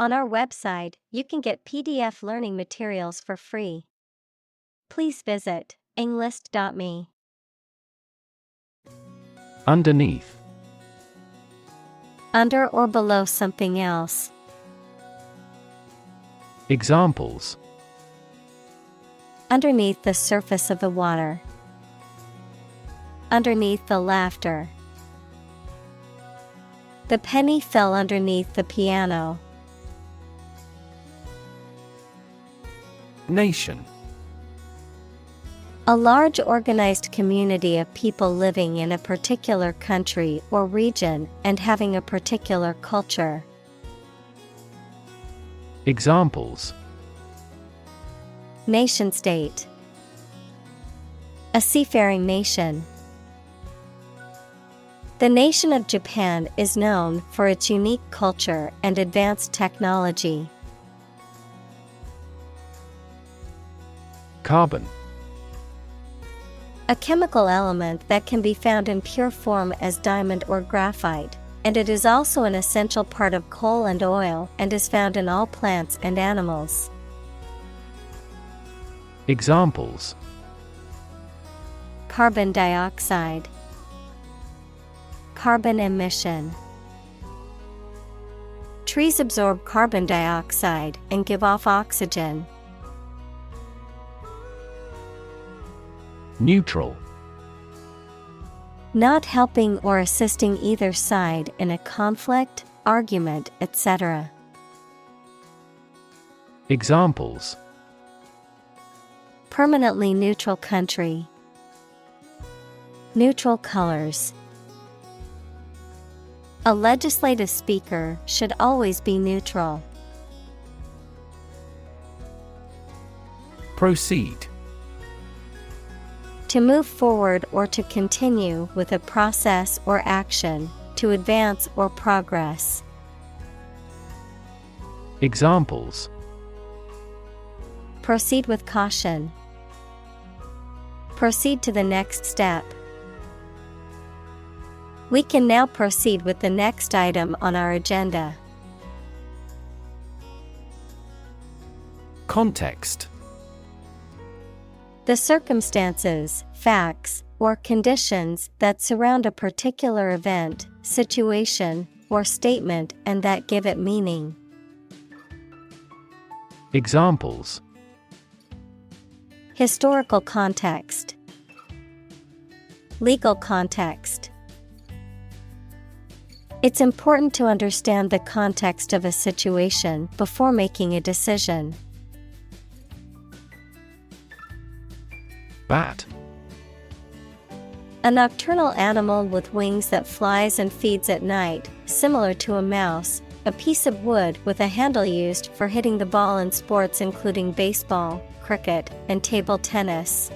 On our website, you can get PDF learning materials for free. Please visit englist.me. Underneath. Under or below something else. Examples: Underneath the surface of the water. Underneath the laughter. The penny fell underneath the piano. Nation. A large organized community of people living in a particular country or region and having a particular culture. Examples: Nation-state. A seafaring nation. The nation of Japan is known for its unique culture and advanced technology. Carbon. A chemical element that can be found in pure form as diamond or graphite, and it is also an essential part of coal and oil and is found in all plants and animals. Examples: Carbon dioxide. Carbon emission. Trees absorb carbon dioxide and give off oxygen. Neutral. Not helping or assisting either side in a conflict, argument, etc. Examples: Permanently neutral country. Neutral colors. A legislative speaker should always be neutral. Proceed. To move forward or to continue with a process or action, to advance or progress. Examples: Proceed with caution. Proceed to the next step. We can now proceed with the next item on our agenda. Context. The circumstances, facts, or conditions that surround a particular event, situation, or statement and that give it meaning. Examples: Historical context. Legal context. It's important to understand the context of a situation before making a decision. Bat. A nocturnal animal with wings that flies and feeds at night, similar to a mouse, a piece of wood with a handle used for hitting the ball in sports including baseball, cricket, and table tennis.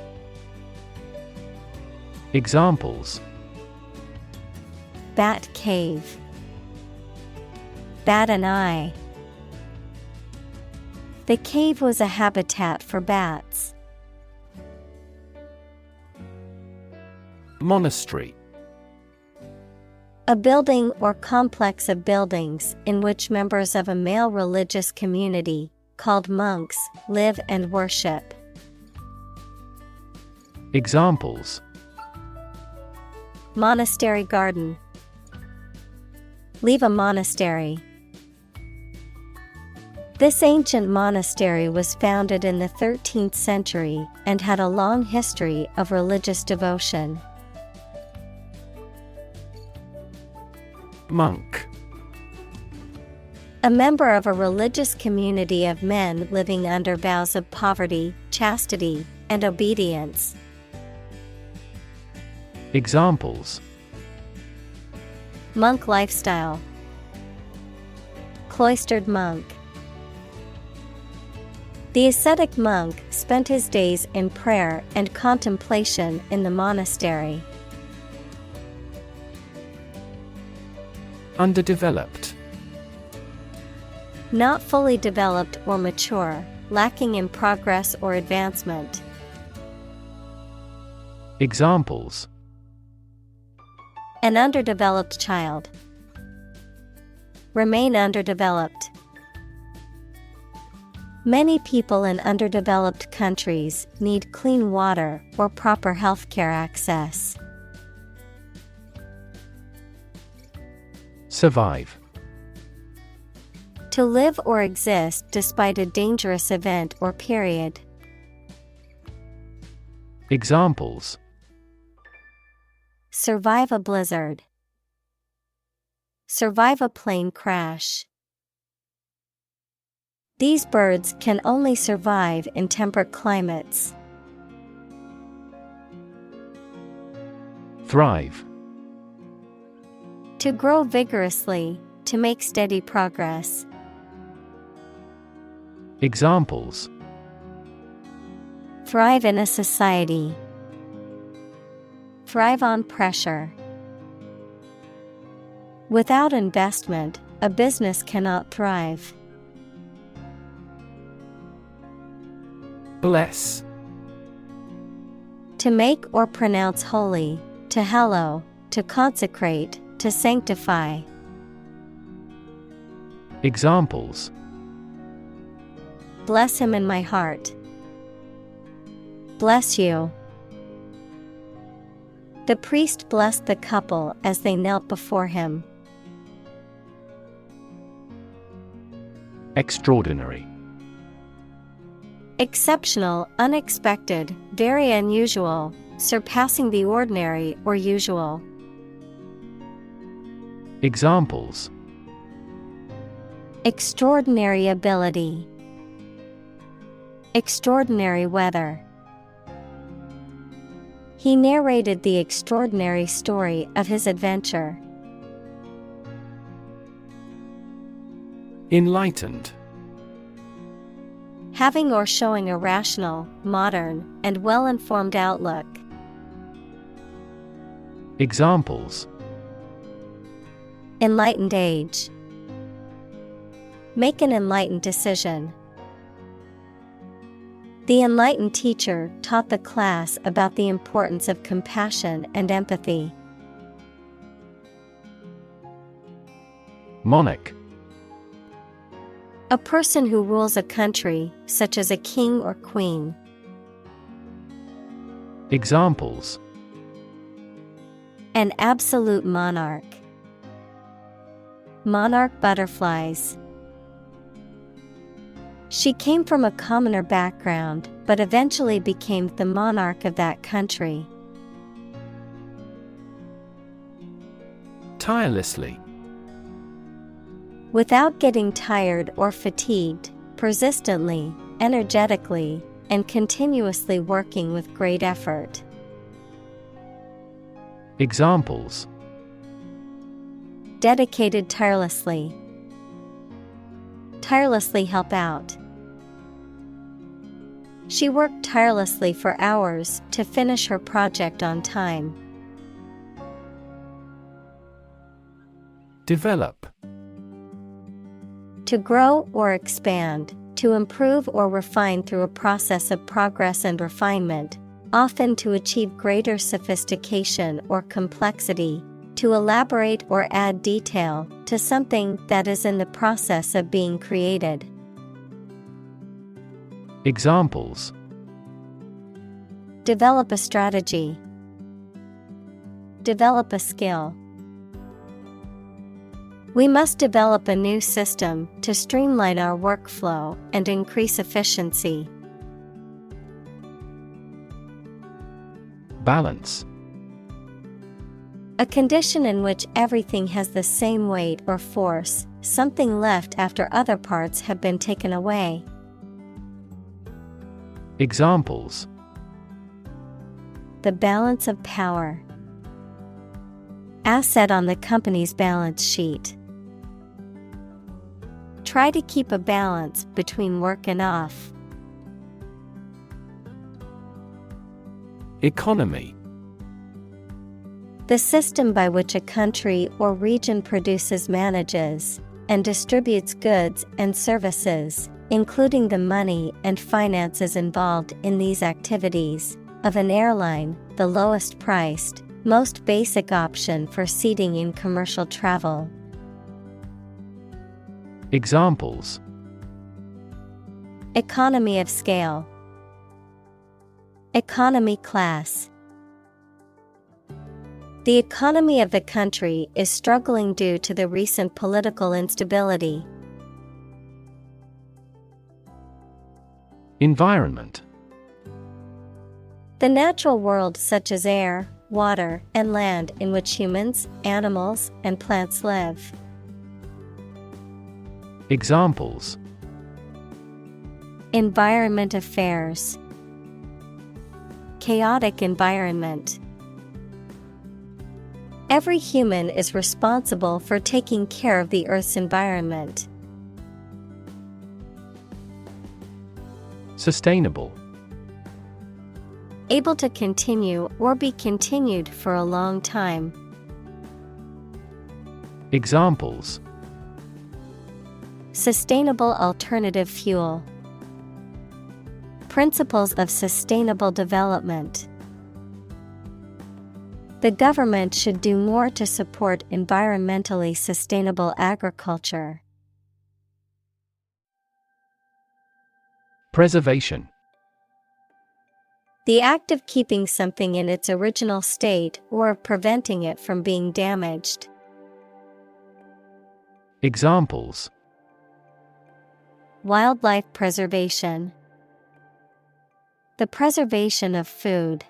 Examples: Bat cave. Bat an eye. The cave was a habitat for bats. Monastery. A building or complex of buildings in which members of a male religious community, called monks, live and worship. Examples: Monastery garden. Leave a monastery. This ancient monastery was founded in the 13th century and had a long history of religious devotion. Monk. A member of a religious community of men living under vows of poverty, chastity, and obedience. Examples: Monk lifestyle. Cloistered monk. The ascetic monk spent his days in prayer and contemplation in the monastery. Underdeveloped. Not fully developed or mature, lacking in progress or advancement. Examples: An underdeveloped child. Remain underdeveloped. Many people in underdeveloped countries need clean water or proper healthcare access. Survive. To live or exist despite a dangerous event or period. Examples: Survive a blizzard. Survive a plane crash. These birds can only survive in temperate climates. Thrive. To grow vigorously, to make steady progress. Examples: Thrive in a society. Thrive on pressure. Without investment, a business cannot thrive. Bless. To make or pronounce holy, to hallow, to consecrate, to sanctify. Examples: Bless him in my heart. Bless you. The priest blessed the couple as they knelt before him. Extraordinary. Exceptional, unexpected, very unusual, surpassing the ordinary or usual. Examples: Extraordinary ability. Extraordinary weather. He narrated the extraordinary story of his adventure. Enlightened. Having or showing a rational, modern, and well-informed outlook. Examples: Enlightened age. Make an enlightened decision. The enlightened teacher taught the class about the importance of compassion and empathy. Monarch. A person who rules a country, such as a king or queen. Examples: An absolute monarch. Monarch butterflies. She came from a commoner background, but eventually became the monarch of that country. Tirelessly. Without getting tired or fatigued, persistently, energetically, and continuously working with great effort. Examples: Dedicated tirelessly. Tirelessly help out. She worked tirelessly for hours to finish her project on time. Develop. To grow or expand, to improve or refine through a process of progress and refinement, often to achieve greater sophistication or complexity, to elaborate or add detail to something that is in the process of being created. Examples: Develop a strategy. Develop a skill. We must develop a new system to streamline our workflow and increase efficiency. Balance. A condition in which everything has the same weight or force, something left after other parts have been taken away. Examples: The balance of power. Asset on the company's balance sheet. Try to keep a balance between work and off. Economy. The system by which a country or region produces, manages, and distributes goods and services, including the money and finances involved in these activities, of an airline, the lowest priced, most basic option for seating in commercial travel. Examples: Economy of scale. Economy class. The economy of the country is struggling due to the recent political instability. Environment. The natural world such as air, water, and land in which humans, animals, and plants live. Examples. Environment affairs. Chaotic environment. Every human is responsible for taking care of the Earth's environment. Sustainable. Able to continue or be continued for a long time. Examples. Sustainable alternative fuel. Principles of sustainable development. The government should do more to support environmentally sustainable agriculture. Preservation. The act of keeping something in its original state or of preventing it from being damaged. Examples. Wildlife preservation. The preservation of food.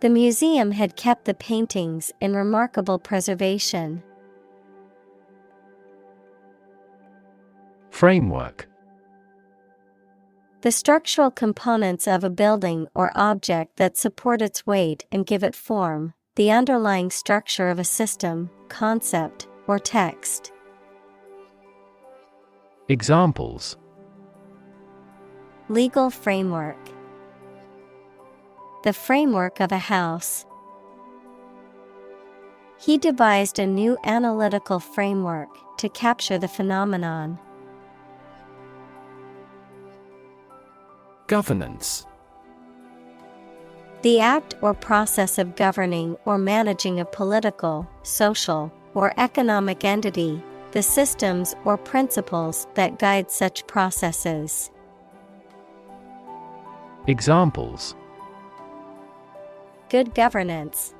The museum had kept the paintings in remarkable preservation. Framework. The structural components of a building or object that support its weight and give it form, the underlying structure of a system, concept, or text. Examples. Legal framework. The framework of a house. He devised a new analytical framework to capture the phenomenon. Governance. The act or process of governing or managing a political, social, or economic entity, the systems or principles that guide such processes. Examples. Good governance.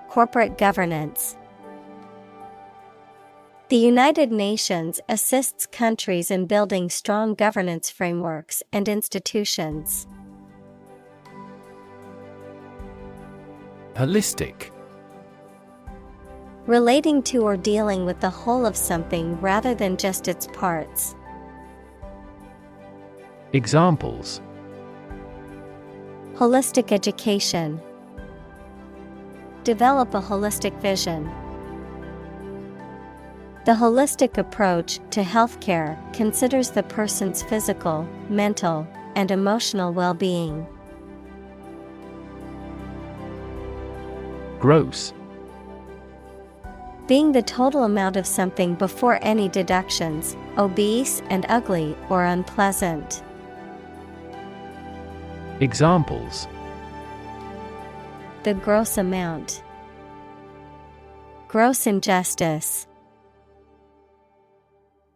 Corporate governance. The United Nations assists countries in building strong governance frameworks and institutions. Holistic. Relating to or dealing with the whole of something rather than just its parts. Examples. Holistic education. Develop a holistic vision. The holistic approach to healthcare considers the person's physical, mental, and emotional well-being. Gross. Being the total amount of something before any deductions, obese and ugly or unpleasant. Examples. The gross amount. Gross injustice.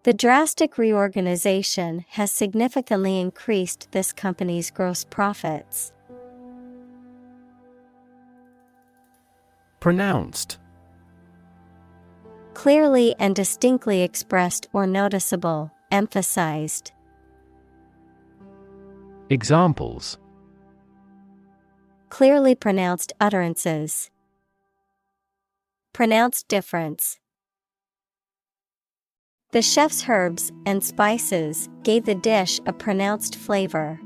The drastic reorganization has significantly increased this company's gross profits. Pronounced. Clearly and distinctly expressed or noticeable, emphasized. Examples. Clearly pronounced utterances. Pronounced difference. The chef's herbs and spices gave the dish a pronounced flavor.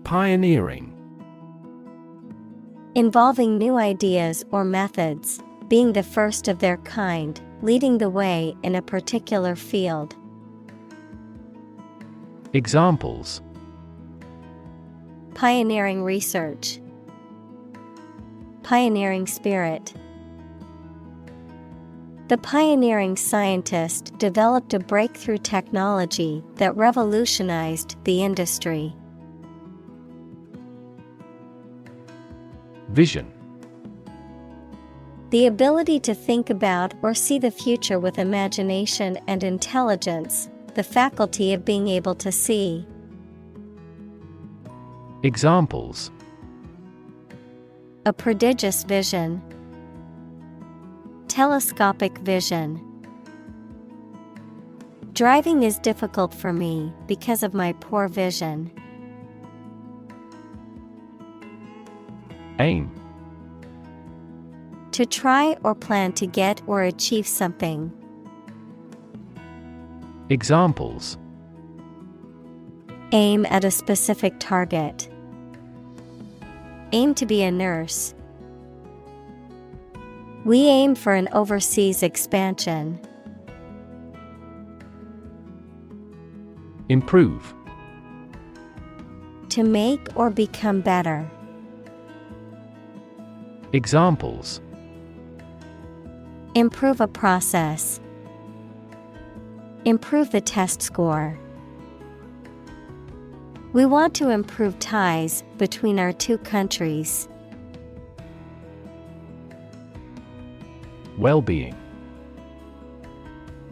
Pioneering. Involving new ideas or methods, being the first of their kind, leading the way in a particular field. Examples. Pioneering research. Pioneering spirit. The pioneering scientist developed a breakthrough technology that revolutionized the industry. Vision. The ability to think about or see the future with imagination and intelligence, the faculty of being able to see. Examples: A prodigious vision. Telescopic vision. Driving is difficult for me because of my poor vision. Aim. To try or plan to get or achieve something. Examples: Aim at a specific target. Aim to be a nurse. We aim for an overseas expansion. Improve. To make or become better. Examples: Improve a process. Improve the test score. We want to improve ties between our two countries. Well-being.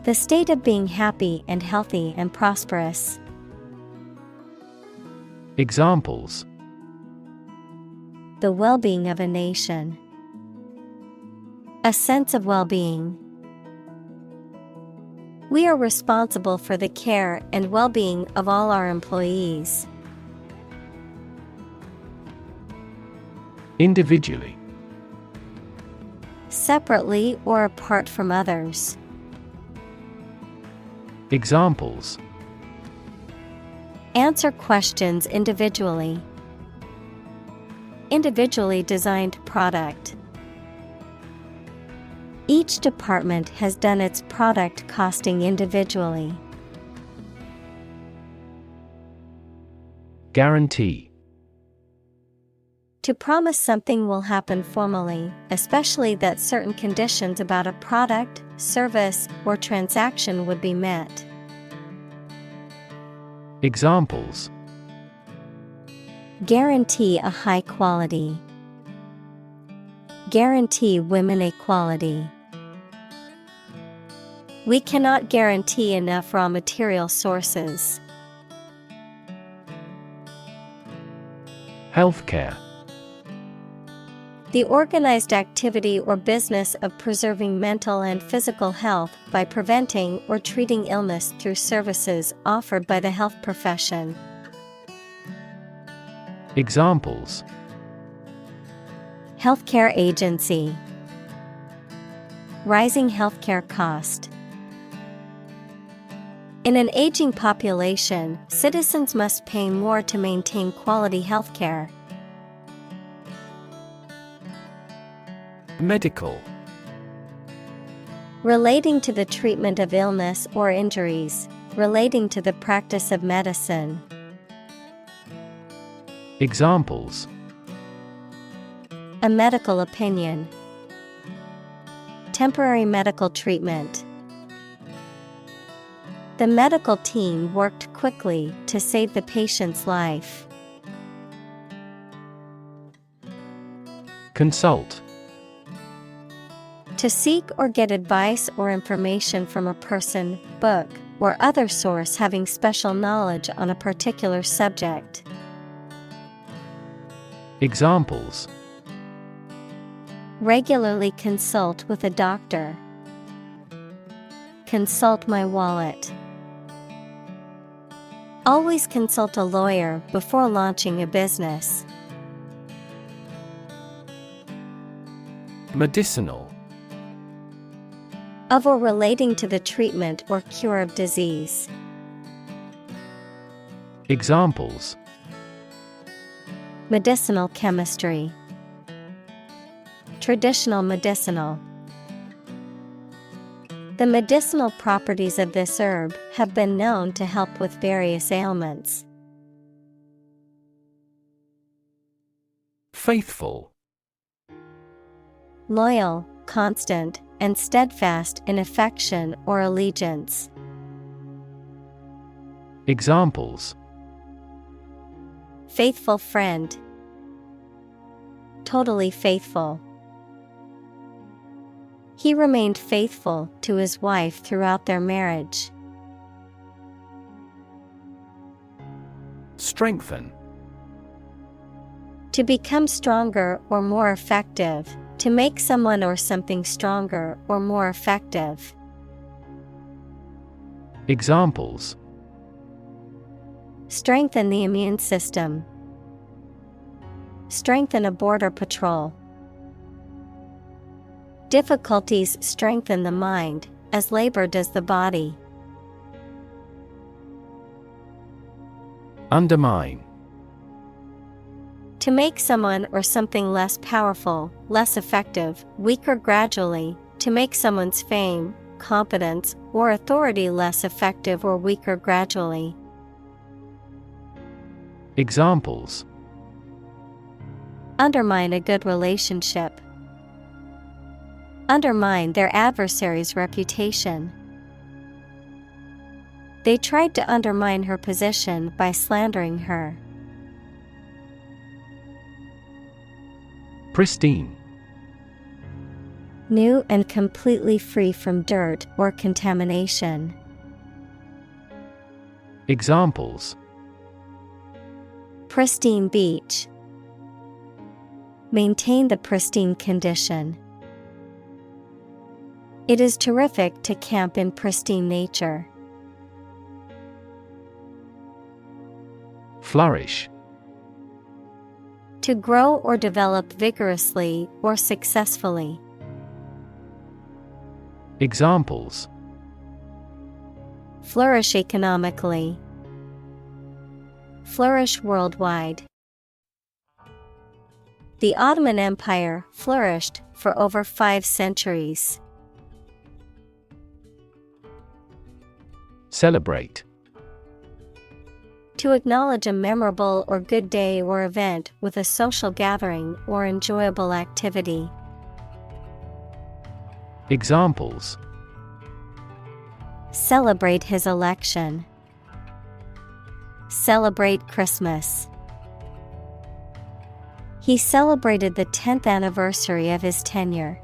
The state of being happy and healthy and prosperous. Examples: The well-being of a nation. A sense of well-being. We are responsible for the care and well-being of all our employees. Individually. Separately or apart from others. Examples: Answer questions individually. Individually designed product. Each department has done its product costing individually. Guarantee. To promise something will happen formally, especially that certain conditions about a product, service, or transaction would be met. Examples: Guarantee a high quality. Guarantee women equality. We cannot guarantee enough raw material sources. Healthcare. The organized activity or business of preserving mental and physical health by preventing or treating illness through services offered by the health profession. Examples: Healthcare agency. Rising healthcare cost. In an aging population, citizens must pay more to maintain quality healthcare. Medical. Relating to the treatment of illness or injuries, relating to the practice of medicine. Examples: A medical opinion. Temporary medical treatment. The medical team worked quickly to save the patient's life. Consult. To seek or get advice or information from a person, book, or other source having special knowledge on a particular subject. Examples: Regularly consult with a doctor. Consult my wallet. Always consult a lawyer before launching a business. Medicinal. Of or relating to the treatment or cure of disease. Examples: Medicinal chemistry. Traditional medicinal. The medicinal properties of this herb have been known to help with various ailments. Faithful. Loyal, constant, and steadfast in affection or allegiance. Examples: Faithful friend. Totally faithful. He remained faithful to his wife throughout their marriage. Strengthen. To become stronger or more effective, to make someone or something stronger or more effective. Examples: Strengthen the immune system. Strengthen a border patrol. Difficulties strengthen the mind, as labor does the body. Undermine. To make someone or something less powerful, less effective, weaker gradually, to make someone's fame, competence, or authority less effective or weaker gradually. Examples: Undermine a good relationship. Undermine their adversary's reputation. They tried to undermine her position by slandering her. Pristine. New and completely free from dirt or contamination. Examples: Pristine beach. Maintain the pristine condition. It is terrific to camp in pristine nature. Flourish. To grow or develop vigorously or successfully. Examples: Flourish economically. Flourish worldwide. The Ottoman Empire flourished for over 5 centuries. Celebrate. To acknowledge a memorable or good day or event with a social gathering or enjoyable activity. Examples: Celebrate his election. Celebrate Christmas. He celebrated the 10th anniversary of his tenure.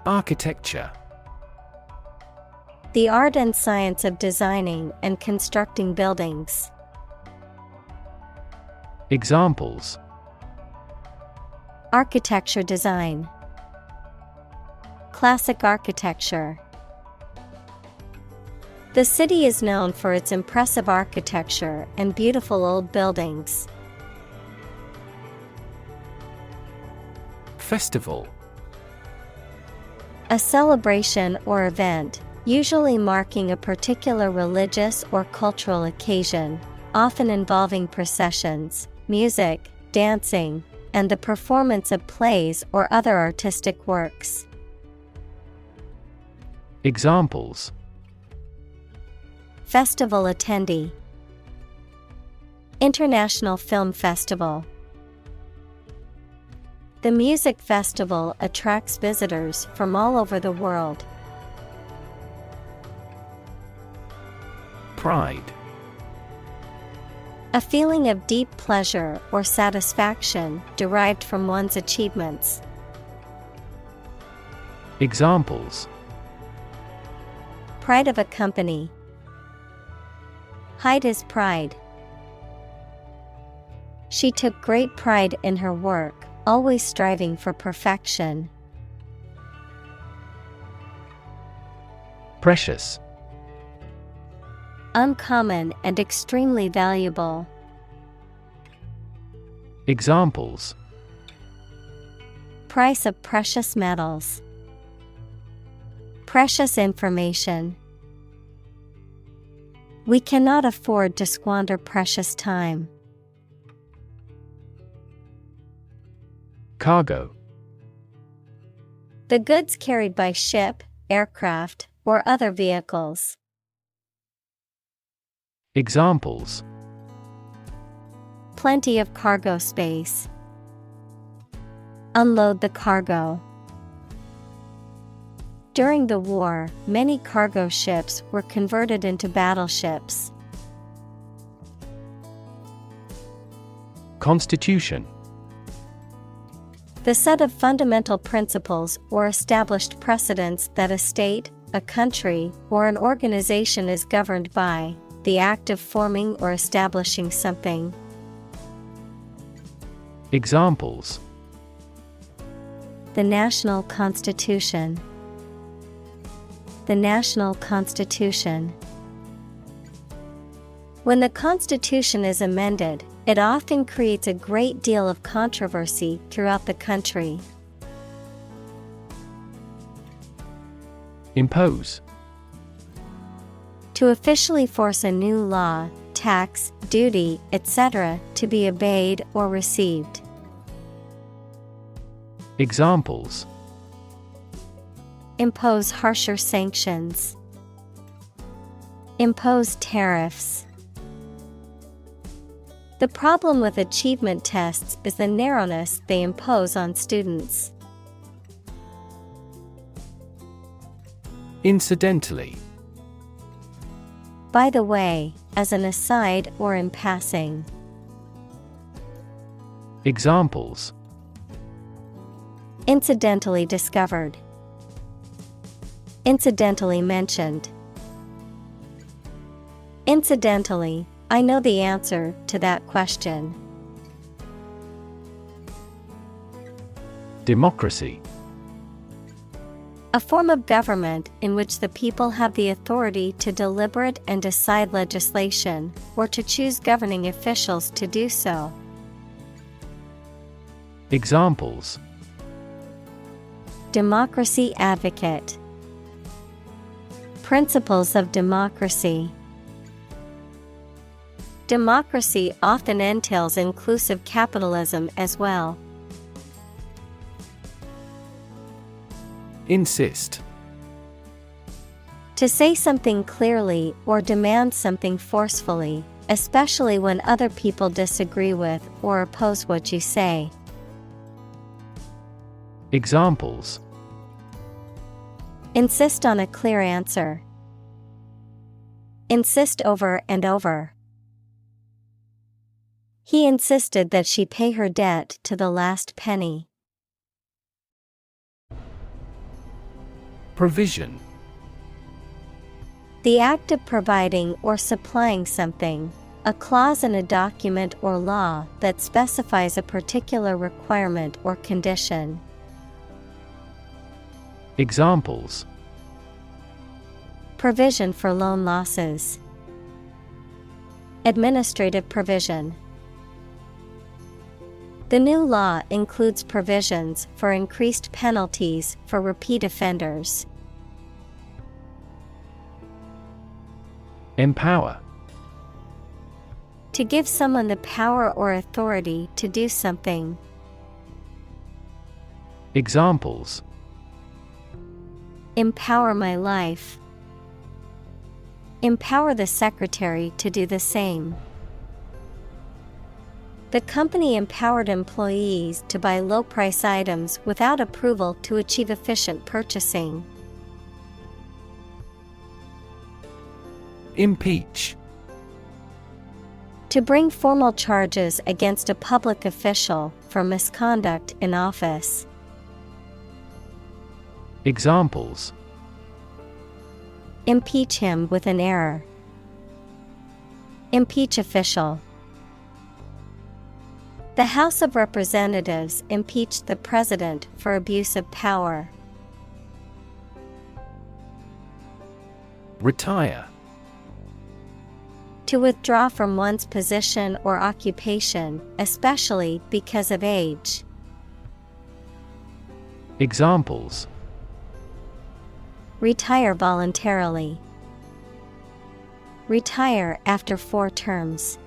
Architecture. The art and science of designing and constructing buildings. Examples: Architecture design. Classic architecture. The city is known for its impressive architecture and beautiful old buildings. Festival. A celebration or event, usually marking a particular religious or cultural occasion, often involving processions, music, dancing, and the performance of plays or other artistic works. Examples: Festival attendee. International Film Festival. The music festival attracts visitors from all over the world. Pride. A feeling of deep pleasure or satisfaction derived from one's achievements. Examples: Pride of a company. Hide his pride. She took great pride in her work, always striving for perfection. Precious. Uncommon and extremely valuable. Examples: Price of precious metals. Precious information. We cannot afford to squander precious time. Cargo. The goods carried by ship, aircraft, or other vehicles. Examples: Plenty of cargo space. Unload the cargo. During the war, many cargo ships were converted into battleships. Constitution. The set of fundamental principles or established precedents that a state, a country, or an organization is governed by, the act of forming or establishing something. Examples: The national constitution. The national constitution. When the Constitution is amended, it often creates a great deal of controversy throughout the country. Impose. To officially force a new law, tax, duty, etc., to be obeyed or received. Examples: Impose harsher sanctions. Impose tariffs. The problem with achievement tests is the narrowness they impose on students. Incidentally. By the way, as an aside or in passing. Examples: Incidentally discovered. Incidentally mentioned. Incidentally, I know the answer to that question. Democracy. A form of government in which the people have the authority to deliberate and decide legislation, or to choose governing officials to do so. Examples: Democracy advocate. Principles of democracy. Democracy often entails inclusive capitalism as well. Insist. To say something clearly or demand something forcefully, especially when other people disagree with or oppose what you say. Examples: Insist on a clear answer. Insist over and over. He insisted that she pay her debt to the last penny. Provision. The act of providing or supplying something, a clause in a document or law that specifies a particular requirement or condition. Examples: Provision for loan losses. Administrative provision. The new law includes provisions for increased penalties for repeat offenders. Empower. To give someone the power or authority to do something. Examples: Empower my life. Empower the secretary to do the same. The company empowered employees to buy low-price items without approval to achieve efficient purchasing. Impeach. To bring formal charges against a public official for misconduct in office. Examples: Impeach him with an error. Impeach official. The House of Representatives impeached the president for abuse of power. Retire. To withdraw from one's position or occupation, especially because of age. Examples: Retire voluntarily. Retire after 4 terms.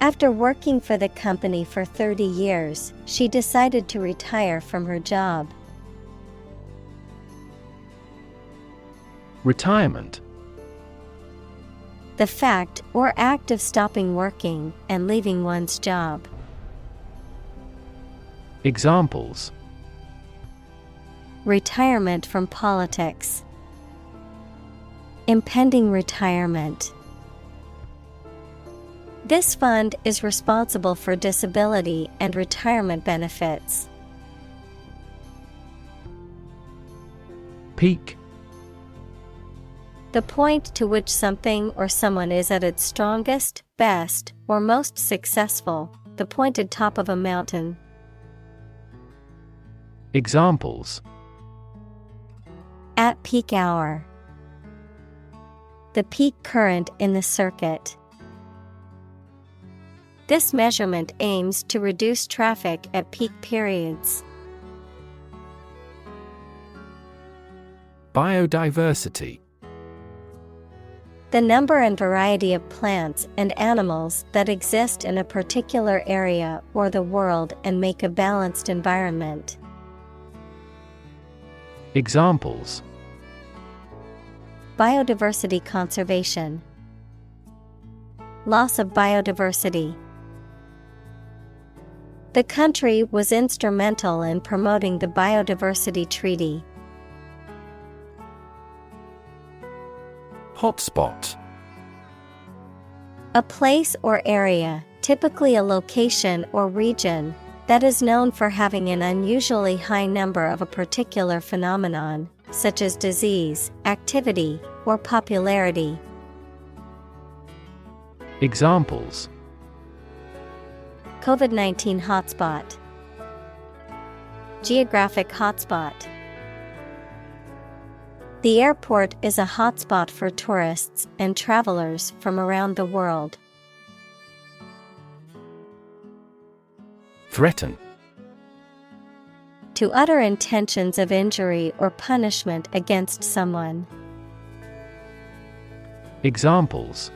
After working for the company for 30 years, she decided to retire from her job. Retirement. The fact or act of stopping working and leaving one's job. Examples: Retirement from politics. Impending retirement. This fund is responsible for disability and retirement benefits. Peak. The point to which something or someone is at its strongest, best, or most successful, the pointed top of a mountain. Examples: At peak hour. The peak current in the circuit. This measurement aims to reduce traffic at peak periods. Biodiversity. The number and variety of plants and animals that exist in a particular area or the world and make a balanced environment. Examples: Biodiversity conservation. Loss of biodiversity. The country was instrumental in promoting the Biodiversity Treaty. Hotspot. A place or area, typically a location or region, that is known for having an unusually high number of a particular phenomenon, such as disease, activity, or popularity. Examples: COVID-19 hotspot. Geographic hotspot. The airport is a hotspot for tourists and travelers from around the world. Threaten. To utter intentions of injury or punishment against someone. Examples: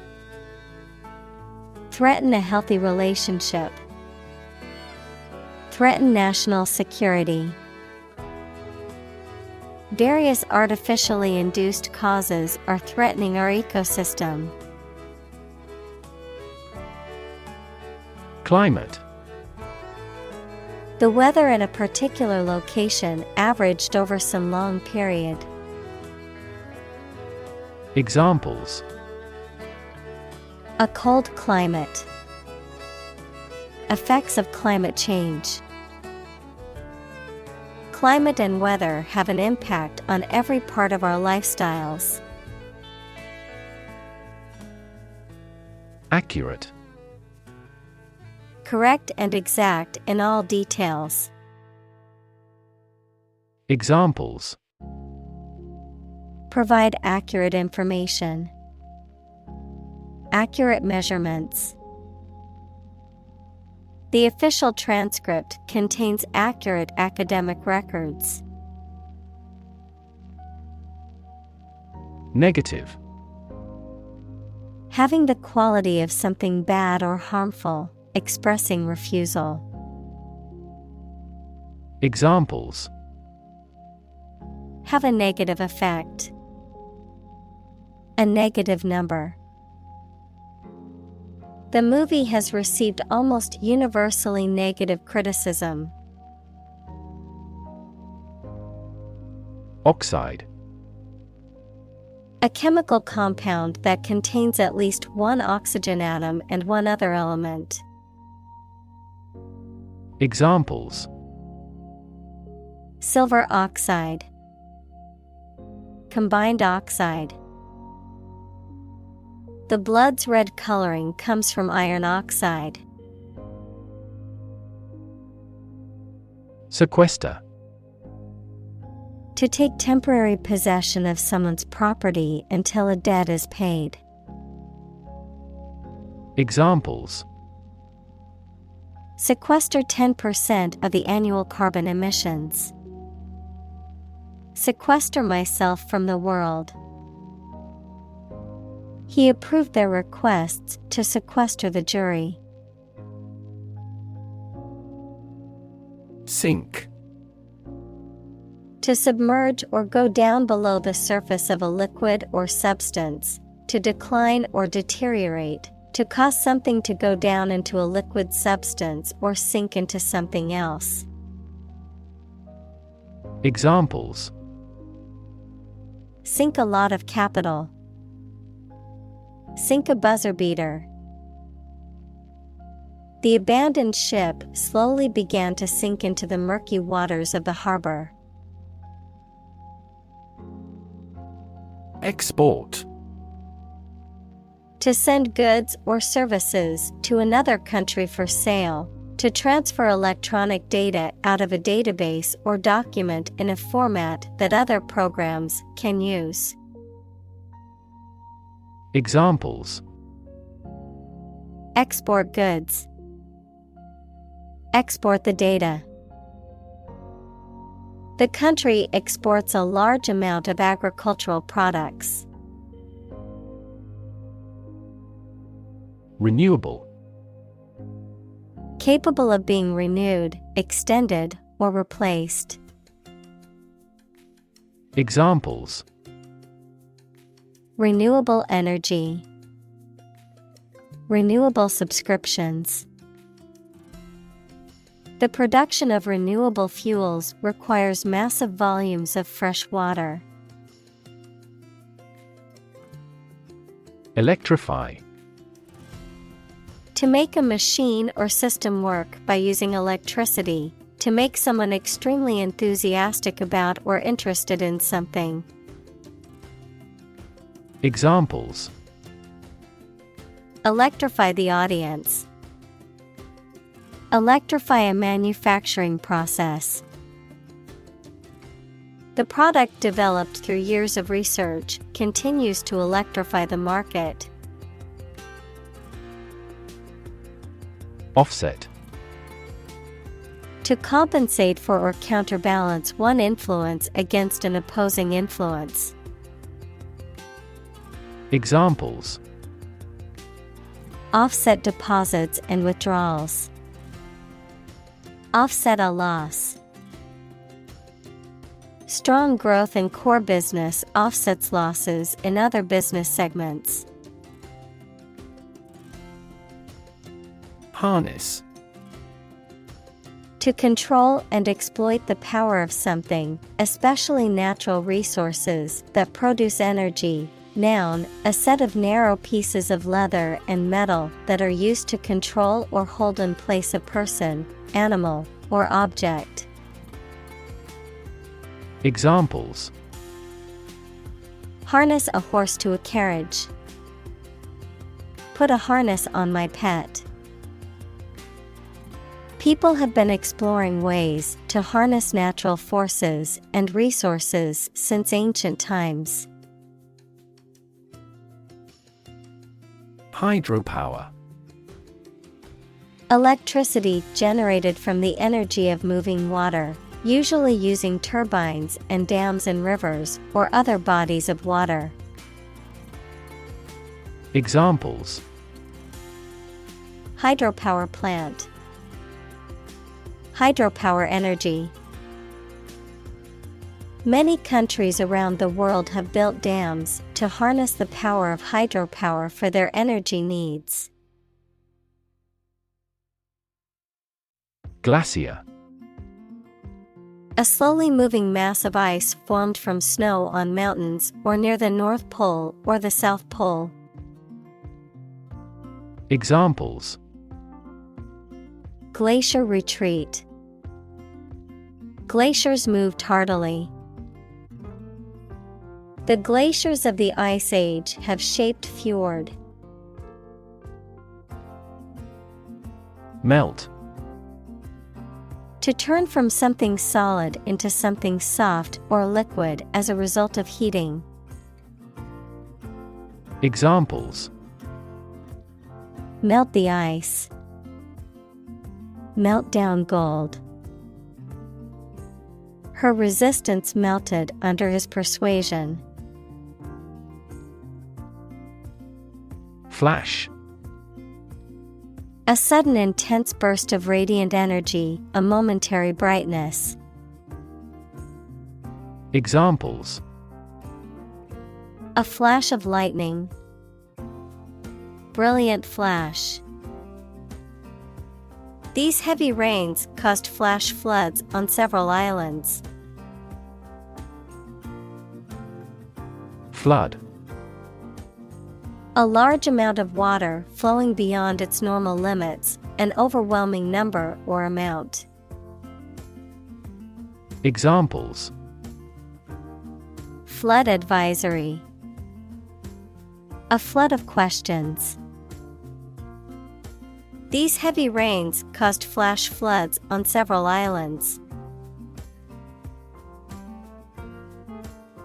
Threaten a healthy relationship. Threaten national security. Various artificially induced causes are threatening our ecosystem. Climate. The weather in a particular location averaged over some long period. Examples: A cold climate. Effects of climate change. Climate and weather have an impact on every part of our lifestyles. Accurate. Correct and exact in all details. Examples: Provide accurate information. Accurate measurements. The official transcript contains accurate academic records. Negative. Having the quality of something bad or harmful, expressing refusal. Examples: Have a negative effect. A negative number. The movie has received almost universally negative criticism. Oxide. A chemical compound that contains at least one oxygen atom and one other element. Examples: Silver oxide. Combined oxide. The blood's red coloring comes from iron oxide. Sequester. To take temporary possession of someone's property until a debt is paid. Examples: Sequester 10% of the annual carbon emissions. Sequester myself from the world. He approved their requests to sequester the jury. Sink. To submerge or go down below the surface of a liquid or substance, to decline or deteriorate, to cause something to go down into a liquid substance or sink into something else. Examples: Sink a lot of capital. Sink a buzzer beater. The abandoned ship slowly began to sink into the murky waters of the harbor. Export. To send goods or services to another country for sale. To transfer electronic data out of a database or document in a format that other programs can use. Examples: Export goods. Export the data. The country exports a large amount of agricultural products. Renewable. Capable of being renewed, extended, or replaced. Examples: Renewable energy. Renewable subscriptions. The production of renewable fuels requires massive volumes of fresh water. Electrify. To make a machine or system work by using electricity, to make someone extremely enthusiastic about or interested in something. Examples: Electrify the audience. Electrify a manufacturing process. The product developed through years of research continues to electrify the market. Offset. To compensate for or counterbalance one influence against an opposing influence. Examples: Offset deposits and withdrawals. Offset a loss. Strong growth in core business offsets losses in other business segments. Harness. To control and exploit the power of something, especially natural resources that produce energy. Noun, a set of narrow pieces of leather and metal that are used to control or hold in place a person, animal, or object. Examples: Harness a horse to a carriage. Put a harness on my pet. People have been exploring ways to harness natural forces and resources since ancient times. Hydropower. Electricity generated from the energy of moving water, usually using turbines and dams in rivers or other bodies of water. Examples: Hydropower plant. Hydropower energy. Many countries around the world have built dams to harness the power of hydropower for their energy needs. Glacier. A slowly moving mass of ice formed from snow on mountains or near the North Pole or the South Pole. Examples: Glacier retreat. Glaciers moved tardily. The glaciers of the Ice Age have shaped fjord. Melt. To turn from something solid into something soft or liquid as a result of heating. Examples: Melt the ice. Melt down gold. Her resistance melted under his persuasion. Flash. A sudden intense burst of radiant energy, a momentary brightness. Examples: A flash of lightning. Brilliant flash. These heavy rains caused flash floods on several islands. Flood. A large amount of water flowing beyond its normal limits, an overwhelming number or amount. Examples: Flood advisory. A flood of questions. These heavy rains caused flash floods on several islands.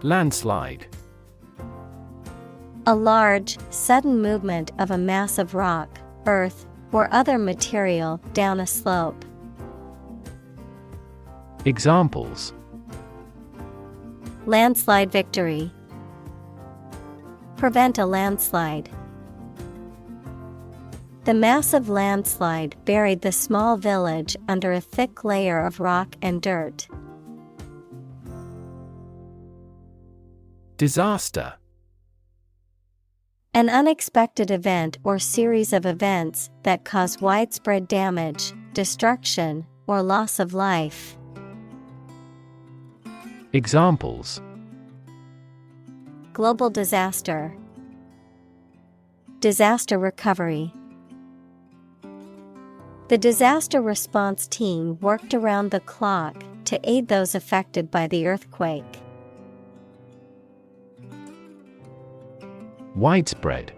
Landslide. A large, sudden movement of a mass of rock, earth, or other material down a slope. Examples: Landslide victory. Prevent a landslide. The massive landslide buried the small village under a thick layer of rock and dirt. Disaster. An unexpected event or series of events that cause widespread damage, destruction, or loss of life. Examples: Global disaster. Disaster recovery. The disaster response team worked around the clock to aid those affected by the earthquake. Widespread.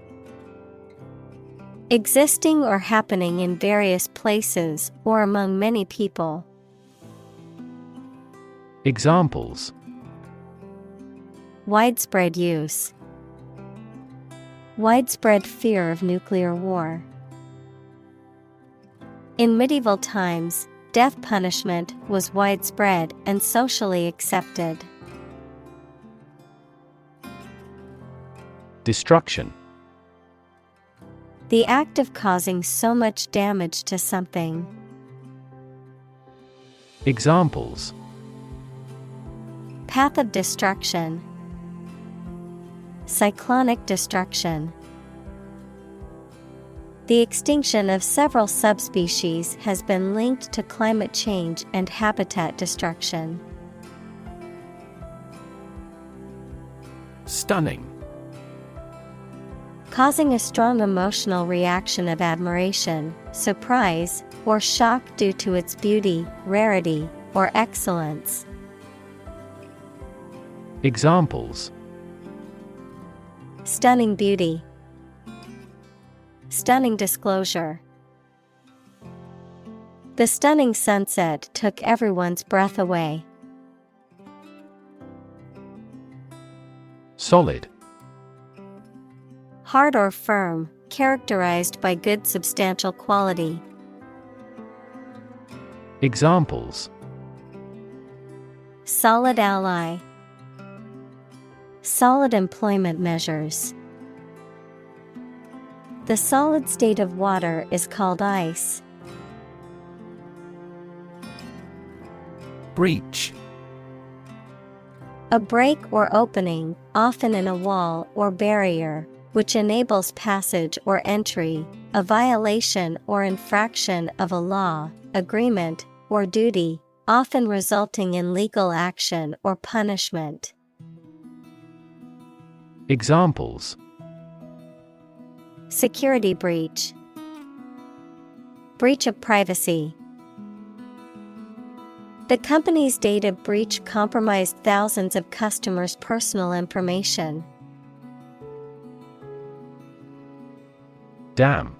Existing or happening in various places or among many people. Examples: Widespread use. Widespread fear of nuclear war. In medieval times, death punishment was widespread and socially accepted. Destruction. The act of causing so much damage to something. Examples: Path of destruction. Cyclonic destruction. The extinction of several subspecies has been linked to climate change and habitat destruction. Stunning. Causing a strong emotional reaction of admiration, surprise, or shock due to its beauty, rarity, or excellence. Examples: Stunning beauty. Stunning disclosure. The stunning sunset took everyone's breath away. Solid. Hard or firm, characterized by good substantial quality. Examples: Solid ally. Solid employment measures. The solid state of water is called ice. Breach. A break or opening, often in a wall or barrier, which enables passage or entry, a violation or infraction of a law, agreement, or duty, often resulting in legal action or punishment. Examples: Security breach. Breach of privacy. The company's data breach compromised thousands of customers' personal information. Dam.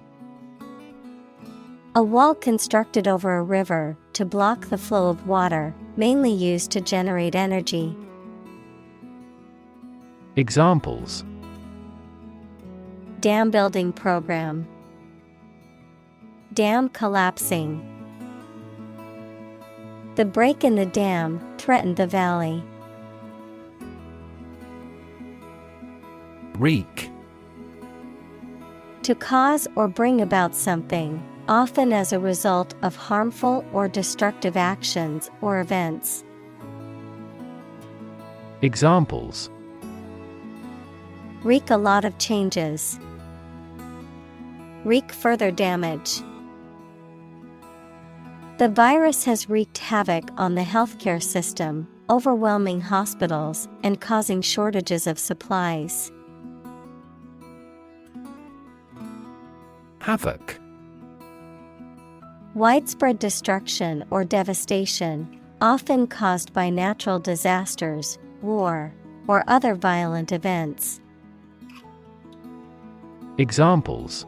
A wall constructed over a river to block the flow of water, mainly used to generate energy. Examples: Dam building program. Dam collapsing. The break in the dam threatened the valley. Wreak. To cause or bring about something, often as a result of harmful or destructive actions or events. Examples: Wreak a lot of changes. Wreak further damage. The virus has wreaked havoc on the healthcare system, overwhelming hospitals and causing shortages of supplies. Havoc. Widespread destruction or devastation, often caused by natural disasters, war, or other violent events. Examples: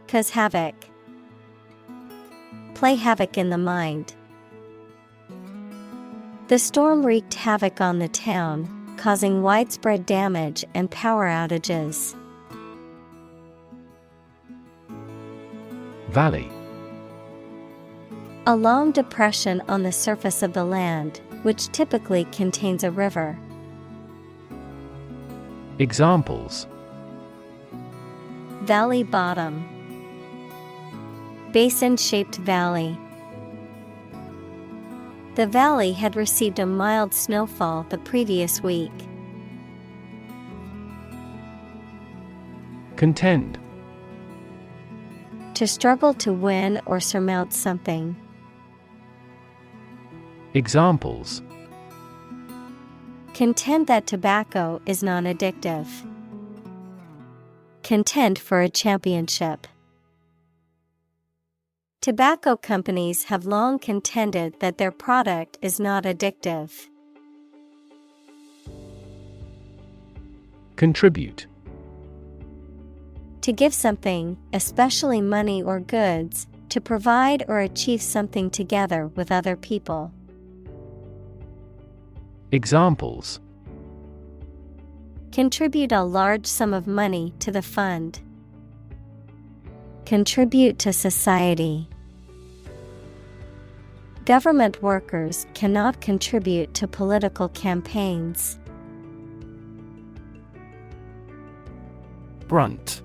Cause havoc. Play havoc in the mind. The storm wreaked havoc on the town, causing widespread damage and power outages. Valley. A long depression on the surface of the land, which typically contains a river. Examples: Valley bottom. Basin-shaped valley. The valley had received a mild snowfall the previous week. Contend. To struggle to win or surmount something. Examples: Contend that tobacco is non-addictive. Contend for a championship. Tobacco companies have long contended that their product is not addictive. Contribute. To give something, especially money or goods, to provide or achieve something together with other people. Examples: Contribute a large sum of money to the fund. Contribute to society. Government workers cannot contribute to political campaigns. Brunt.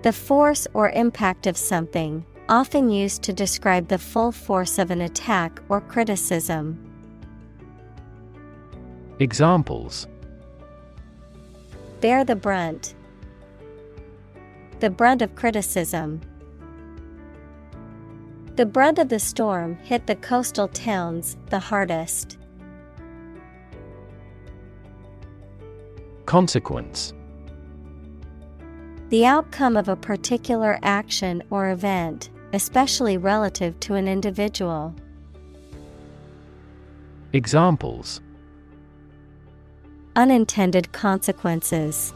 The force or impact of something, often used to describe the full force of an attack or criticism. Examples: Bear the brunt. The brunt of criticism. The brunt of the storm hit the coastal towns the hardest. Consequence. The outcome of a particular action or event, especially relative to an individual. Examples: Unintended consequences.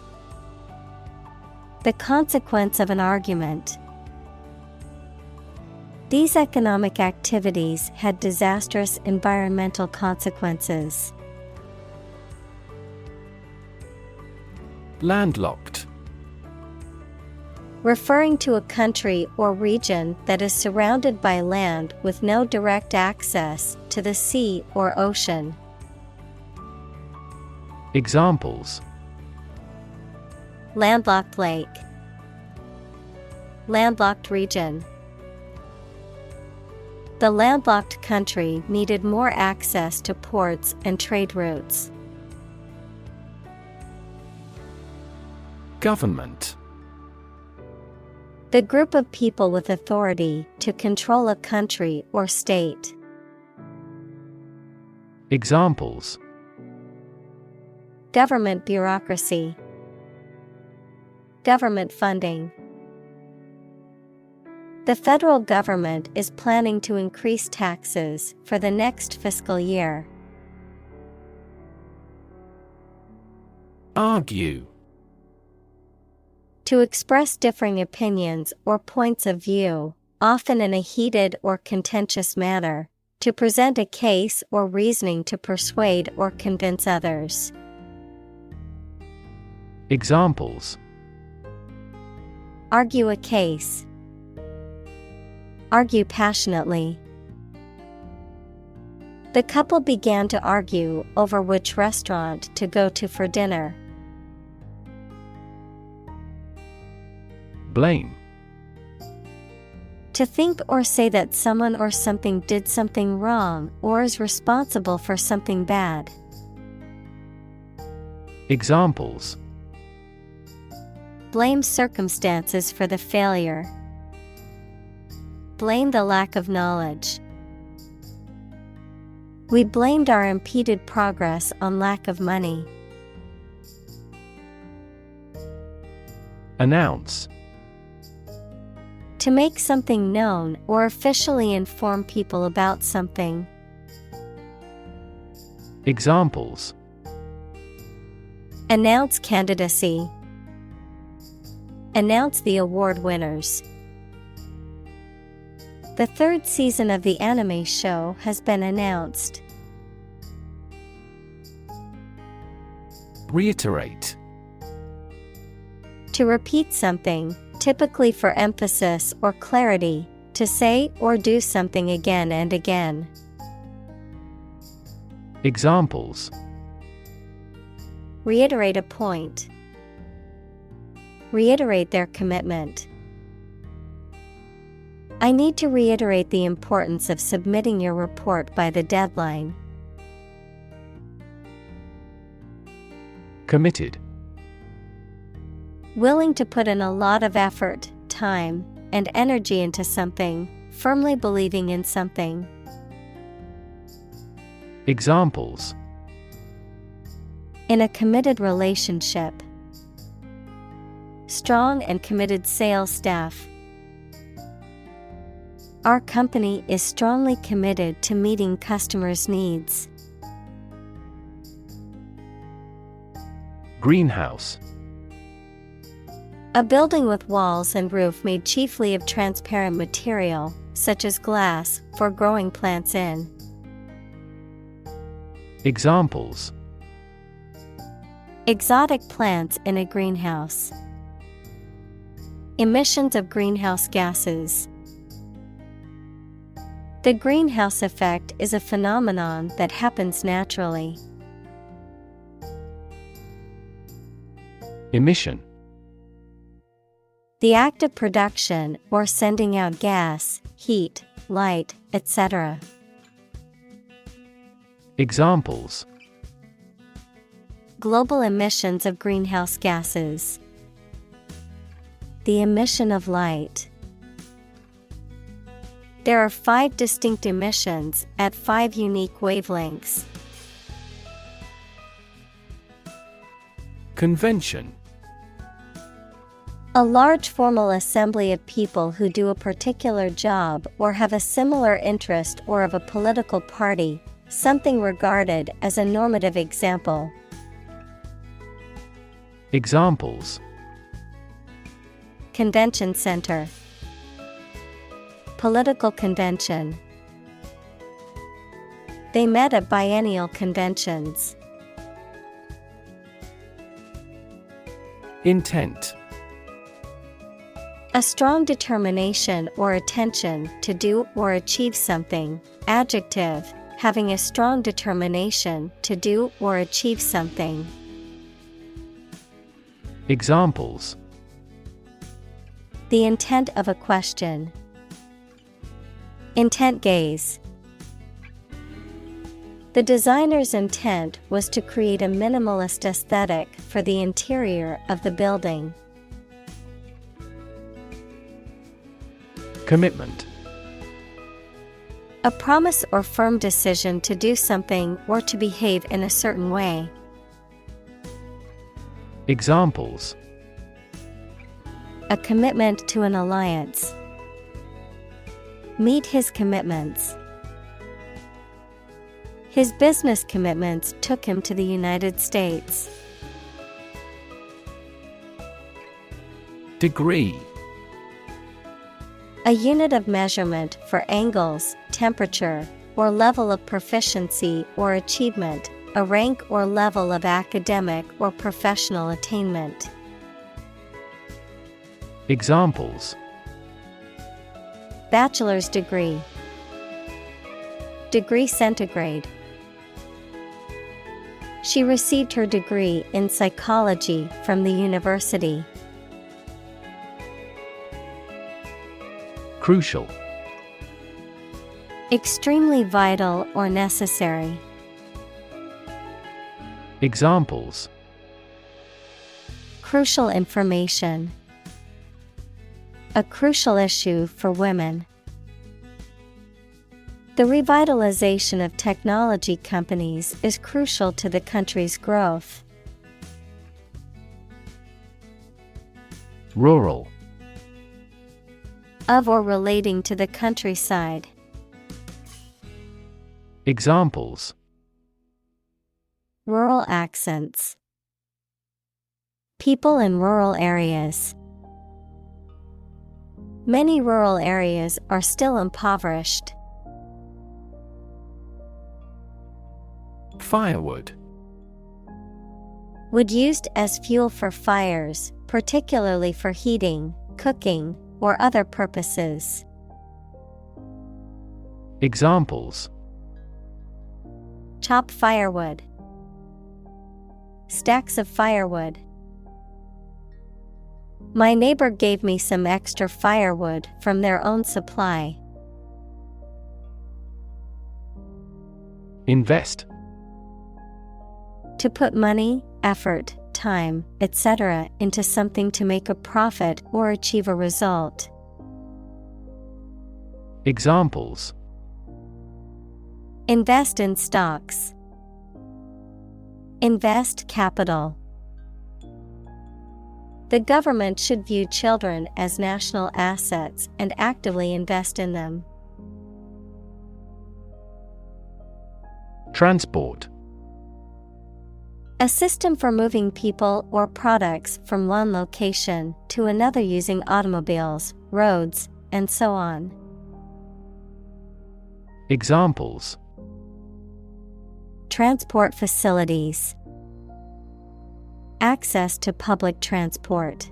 The consequence of an argument. These economic activities had disastrous environmental consequences. Landlocked. Referring to a country or region that is surrounded by land with no direct access to the sea or ocean. Examples: Landlocked lake. Landlocked region. The landlocked country needed more access to ports and trade routes. Government. The group of people with authority to control a country or state. Examples: Government bureaucracy. Government funding. The federal government is planning to increase taxes for the next fiscal year. Argue. To express differing opinions or points of view, often in a heated or contentious manner, to present a case or reasoning to persuade or convince others. Examples: Argue a case. Argue passionately. The couple began to argue over which restaurant to go to for dinner. Blame. To think or say that someone or something did something wrong or is responsible for something bad. Examples: Blame circumstances for the failure. Blame the lack of knowledge. We blamed our impeded progress on lack of money. Announce. To make something known or officially inform people about something. Examples: Announce candidacy. Announce the award winners. The third season of the anime show has been announced. Reiterate. To repeat something, typically for emphasis or clarity, to say or do something again and again. Examples: Reiterate a point. Reiterate their commitment. I need to reiterate the importance of submitting your report by the deadline. Committed. Willing to put in a lot of effort, time, and energy into something, firmly believing in something. Examples: In a committed relationship. Strong and committed sales staff. Our company is strongly committed to meeting customers' needs. Greenhouse. A building with walls and roof made chiefly of transparent material, such as glass, for growing plants in. Examples: Exotic plants in a greenhouse. Emissions of greenhouse gases. The greenhouse effect is a phenomenon that happens naturally. Emission. The act of production or sending out gas, heat, light, etc. Examples: Global emissions of greenhouse gases. The emission of light. There are 5 distinct emissions at 5 unique wavelengths. Convention. A large formal assembly of people who do a particular job or have a similar interest or of a political party, something regarded as a normative example. Examples: Convention center. Political convention. They met at biennial conventions. Intent. A strong determination or attention to do or achieve something. Adjective, having a strong determination to do or achieve something. Examples: The intent of a question. Intent gaze. The designer's intent was to create a minimalist aesthetic for the interior of the building. Commitment. A promise or firm decision to do something or to behave in a certain way. Examples: A commitment to an alliance. Meet his commitments. His business commitments took him to the United States. Degree. A unit of measurement for angles, temperature, or level of proficiency or achievement, a rank or level of academic or professional attainment. Examples: Bachelor's degree. Degree centigrade. She received her degree in psychology from the university. Crucial. Extremely vital or necessary. Examples: Crucial information. A crucial issue for women. The revitalization of technology companies is crucial to the country's growth. Rural. Of or relating to the countryside. Examples: Rural accents. People in rural areas. Many rural areas are still impoverished. Firewood. Wood used as fuel for fires, particularly for heating, cooking, or other purposes. Examples: Chop firewood. Stacks of firewood. My neighbor gave me some extra firewood from their own supply. Invest. To put money, effort, time, etc. into something to make a profit or achieve a result. Examples: Invest in stocks. Invest capital. The government should view children as national assets and actively invest in them. Transport. A system for moving people or products from one location to another using automobiles, roads, and so on. Examples: Transport facilities. Access to public transport.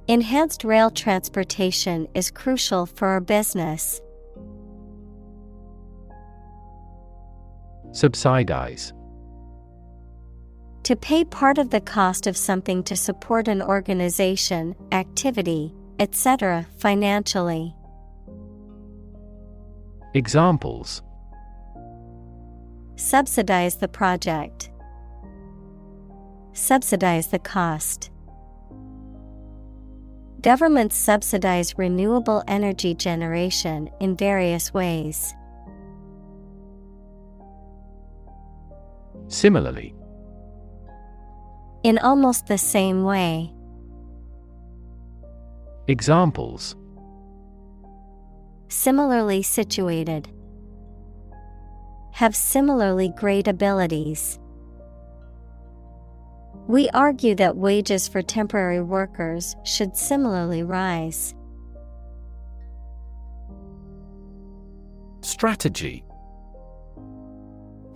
Enhanced rail transportation is crucial for our business. Subsidize. To pay part of the cost of something to support an organization, activity, etc. financially. Examples: Subsidize the project. Subsidize the cost. Governments subsidize renewable energy generation in various ways. Similarly. In almost the same way. Examples: Similarly situated. Have similarly great abilities. We argue that wages for temporary workers should similarly rise. Strategy.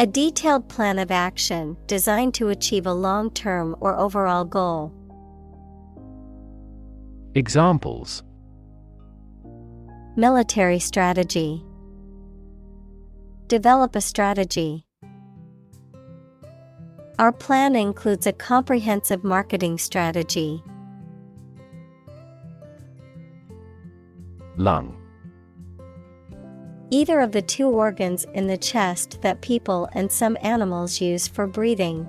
A detailed plan of action designed to achieve a long-term or overall goal. Examples: Military strategy. Develop a strategy. Our plan includes a comprehensive marketing strategy. Lung. Either of the two organs in the chest that people and some animals use for breathing.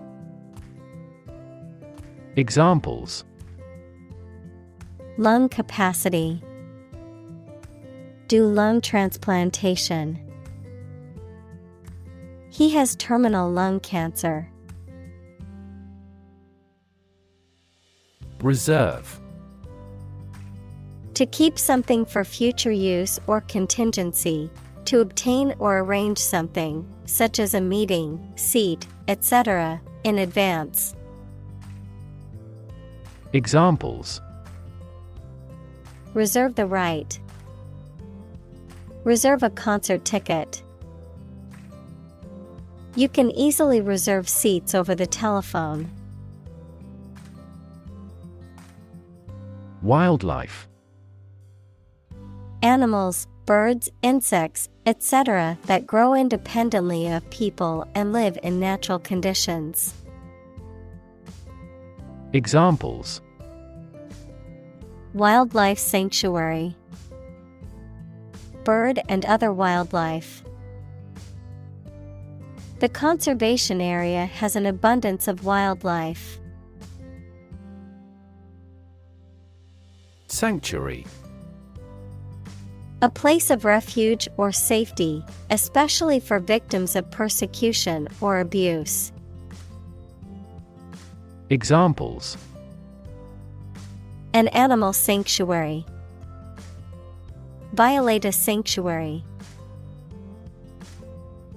Examples: Lung capacity. Do lung transplantation. He has terminal lung cancer. Reserve. To keep something for future use or contingency. To obtain or arrange something, such as a meeting, seat, etc., in advance. Examples: Reserve the right. Reserve a concert ticket. You can easily reserve seats over the telephone. Wildlife. Animals, birds, insects, etc. that grow independently of people and live in natural conditions. Examples: Wildlife sanctuary. Bird and other wildlife. The conservation area has an abundance of wildlife. Sanctuary. A place of refuge or safety, especially for victims of persecution or abuse. Examples: An animal sanctuary. Violate a sanctuary.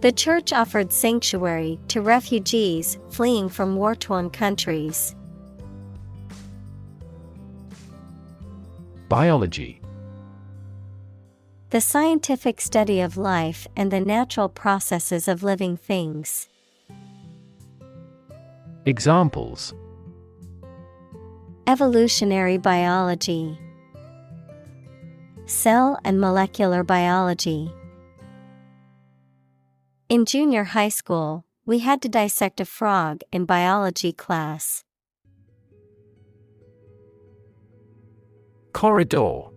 The church offered sanctuary to refugees fleeing from war-torn countries. Biology. The scientific study of life and the natural processes of living things. Examples: Evolutionary biology, cell and molecular biology. In junior high school, we had to dissect a frog in biology class. Corridor.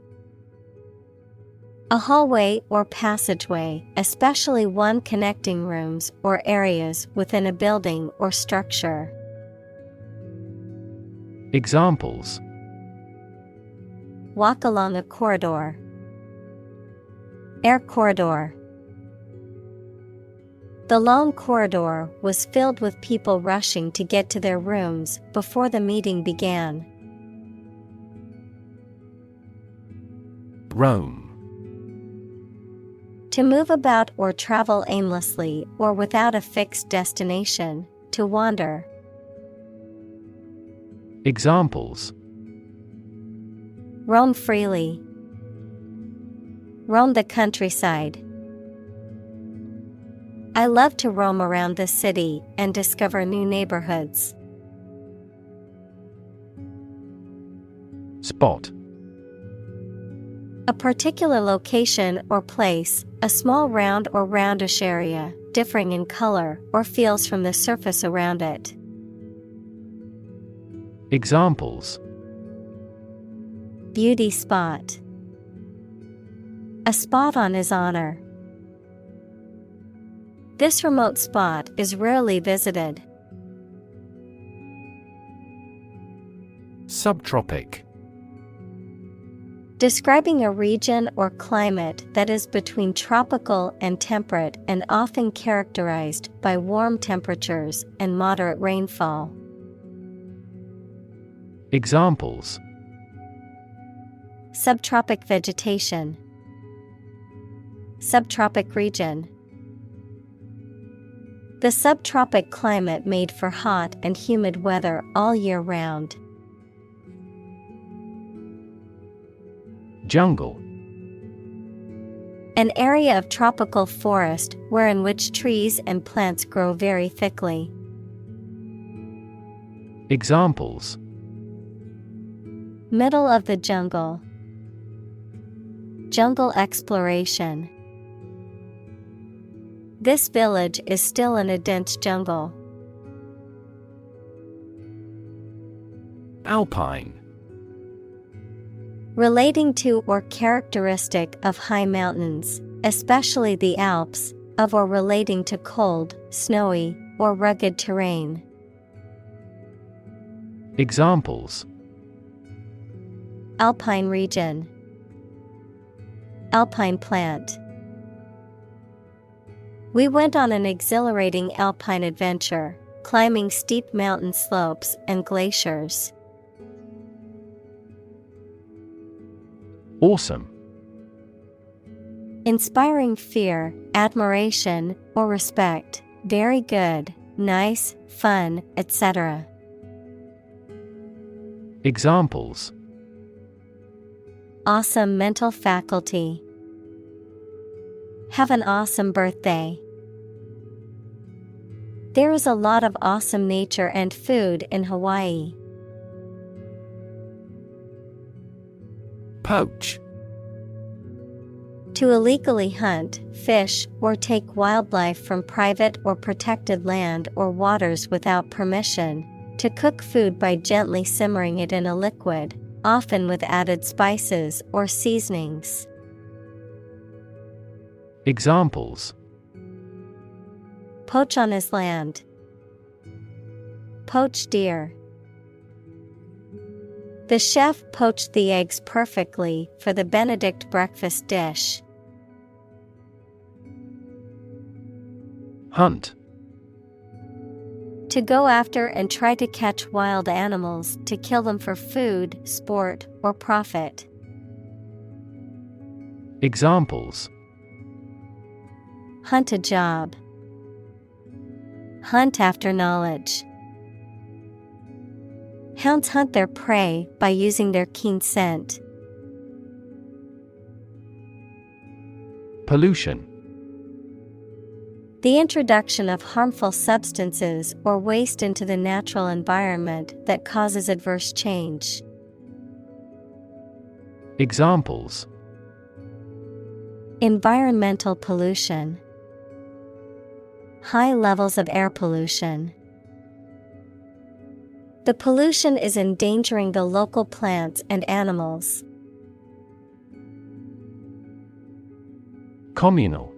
A hallway or passageway, especially one connecting rooms or areas within a building or structure. Examples: Walk along a corridor. Air corridor. The long corridor was filled with people rushing to get to their rooms before the meeting began. Roam. To move about or travel aimlessly or without a fixed destination, to wander. Examples: Roam freely. Roam the countryside. I love to roam around the city and discover new neighborhoods. Spot. A particular location or place, a small round or roundish area, differing in color or feels from the surface around it. Examples: Beauty spot. A spot on his honor. This remote spot is rarely visited. Subtropic. Describing a region or climate that is between tropical and temperate and often characterized by warm temperatures and moderate rainfall. Examples: Subtropic vegetation. Subtropic region. The subtropic climate made for hot and humid weather all year round. Jungle. An area of tropical forest wherein which trees and plants grow very thickly. Examples: Middle of the jungle. Jungle exploration. This village is still in a dense jungle. Alpine. Relating to or characteristic of high mountains, especially the Alps, of or relating to cold, snowy, or rugged terrain. Examples: Alpine region. Alpine plant. We went on an exhilarating alpine adventure, climbing steep mountain slopes and glaciers. Awesome. Inspiring fear, admiration, or respect. Very good, nice, fun, etc. Examples: Awesome mental faculty. Have an awesome birthday. There is a lot of awesome nature and food in Hawaii. Poach. To illegally hunt, fish, or take wildlife from private or protected land or waters without permission. To cook food by gently simmering it in a liquid, often with added spices or seasonings. Examples: Poach on his land. Poached deer. The chef poached the eggs perfectly for the Benedict breakfast dish. Hunt. To go after and try to catch wild animals to kill them for food, sport, or profit. Examples: Hunt a job. Hunt after knowledge. Hounds hunt their prey by using their keen scent. Pollution. The introduction of harmful substances or waste into the natural environment that causes adverse change. Examples: Environmental pollution. High levels of air pollution. The pollution is endangering the local plants and animals. Communal.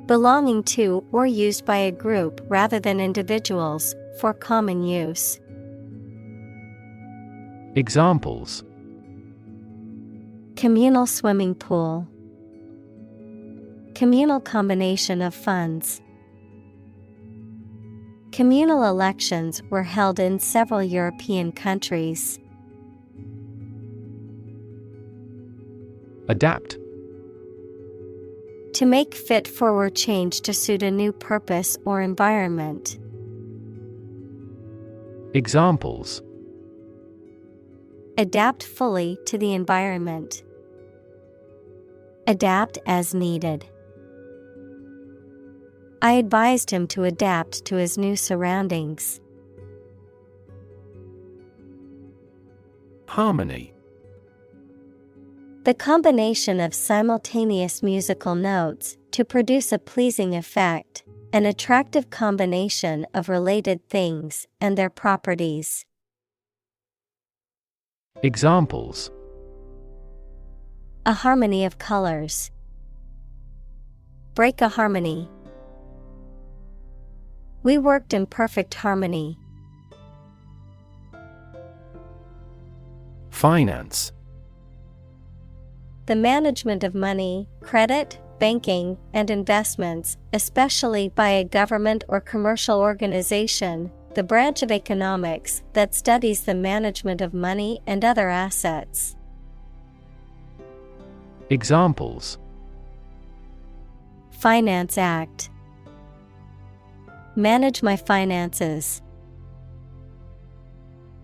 Belonging to or used by a group rather than individuals, for common use. Examples: Communal swimming pool. Communal combination of funds. Communal elections were held in several European countries. Adapt. To make fit for or change to suit a new purpose or environment. Examples: Adapt fully to the environment. Adapt as needed. I advised him to adapt to his new surroundings. Harmony. The combination of simultaneous musical notes to produce a pleasing effect, an attractive combination of related things and their properties. Examples: A harmony of colors. Break a harmony. We worked in perfect harmony. Finance. The management of money, credit, banking, and investments, especially by a government or commercial organization, the branch of economics that studies the management of money and other assets. Examples: Finance Act. Manage my finances.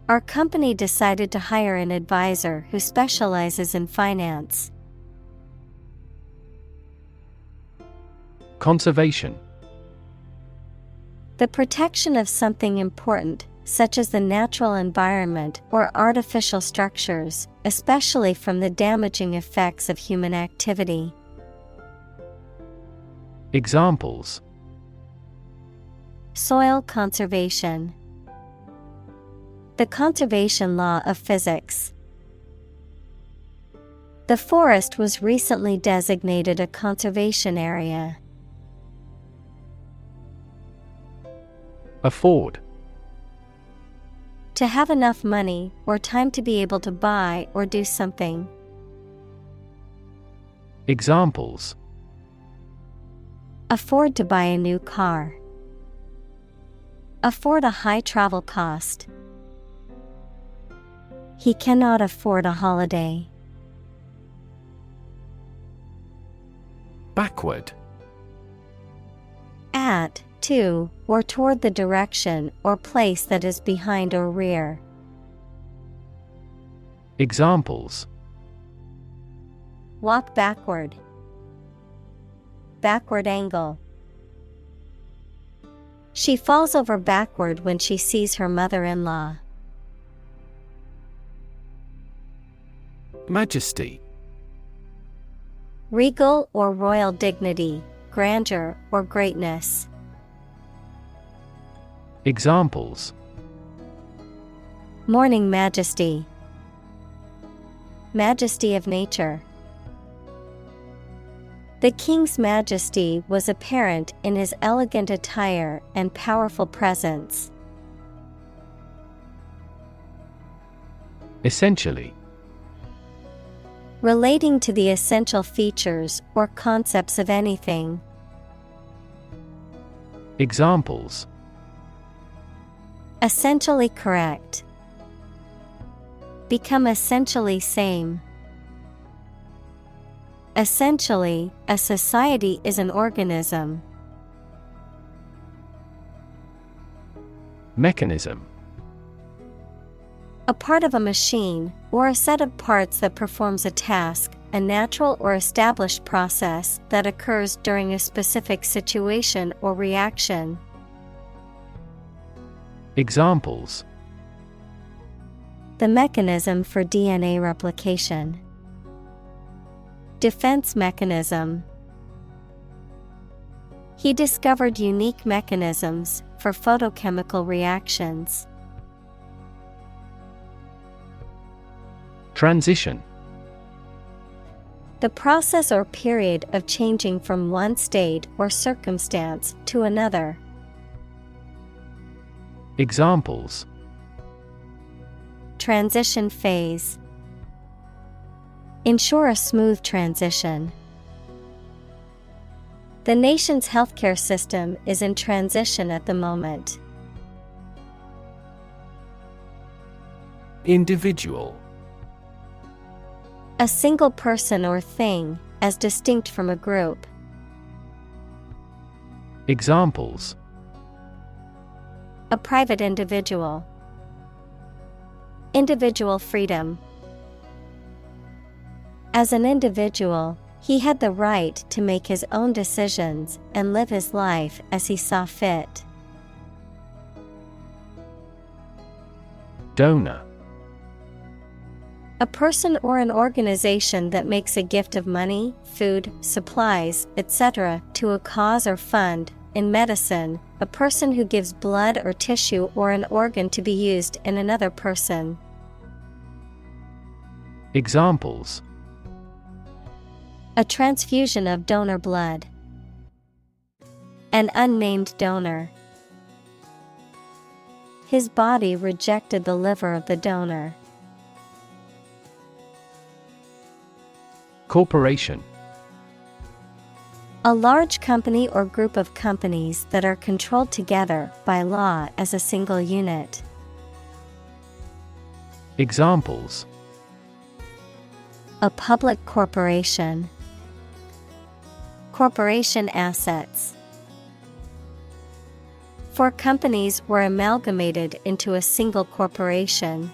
Our company decided to hire an advisor who specializes in finance. Conservation. The protection of something important, such as the natural environment or artificial structures, especially from the damaging effects of human activity. Examples: Soil conservation. The conservation law of physics. The forest was recently designated a conservation area. Afford. To have enough money or time to be able to buy or do something. Examples: Afford to buy a new car. Afford a high travel cost. He cannot afford a holiday. Backward. At, to, or toward the direction or place that is behind or rear. Examples: Walk backward. Backward angle. She falls over backward when she sees her mother-in-law. Majesty. Regal or royal dignity, grandeur or greatness. Examples: Morning majesty. Majesty of nature. The king's majesty was apparent in his elegant attire and powerful presence. Essentially. Relating to the essential features or concepts of anything. Examples: Essentially correct. Become essentially same. Essentially, a society is an organism. Mechanism. A part of a machine, or a set of parts that performs a task, a natural or established process that occurs during a specific situation or reaction. Examples: The mechanism for DNA replication. Defense mechanism. He discovered unique mechanisms for photochemical reactions. Transition. The process or period of changing from one state or circumstance to another. Examples: Transition phase. Ensure a smooth transition. The nation's healthcare system is in transition at the moment. Individual. A single person or thing, as distinct from a group. Examples: A private individual. Individual freedom. As an individual, he had the right to make his own decisions and live his life as he saw fit. Donor. A person or an organization that makes a gift of money, food, supplies, etc. to a cause or fund. In medicine, a person who gives blood or tissue or an organ to be used in another person. Examples: A transfusion of donor blood. An unnamed donor. His body rejected the liver of the donor. Corporation. A large company or group of companies that are controlled together by law as a single unit. Examples: A public corporation. Corporation assets. 4 companies were amalgamated into a single corporation.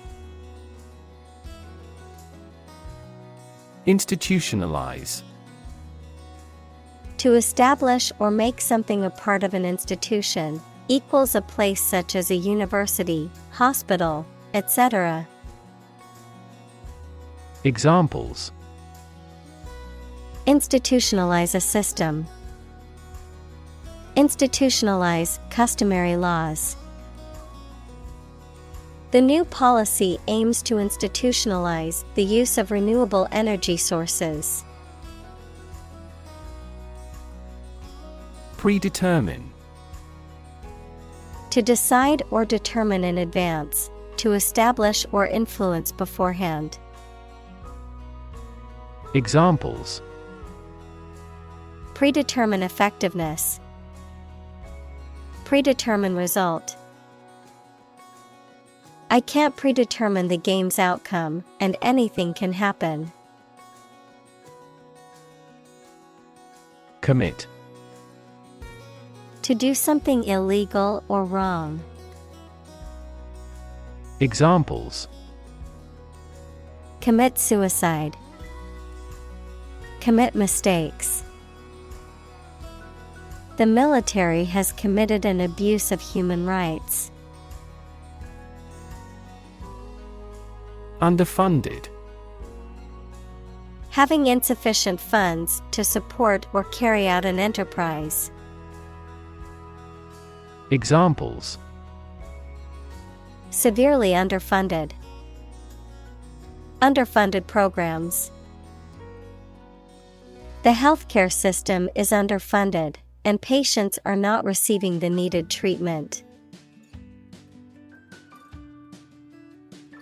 Institutionalize. To establish or make something a part of an institution, equals a place such as a university, hospital, etc. Examples: Institutionalize a system. Institutionalize customary laws. The new policy aims to institutionalize the use of renewable energy sources. Predetermine. To decide or determine in advance, to establish or influence beforehand. Examples: Predetermine effectiveness. Predetermine result. I can't predetermine the game's outcome, and anything can happen. Commit. To do something illegal or wrong. Examples: Commit suicide. Commit mistakes. The military has committed an abuse of human rights. Underfunded. Having insufficient funds to support or carry out an enterprise. Examples: Severely underfunded. Underfunded programs. The healthcare system is underfunded, and patients are not receiving the needed treatment.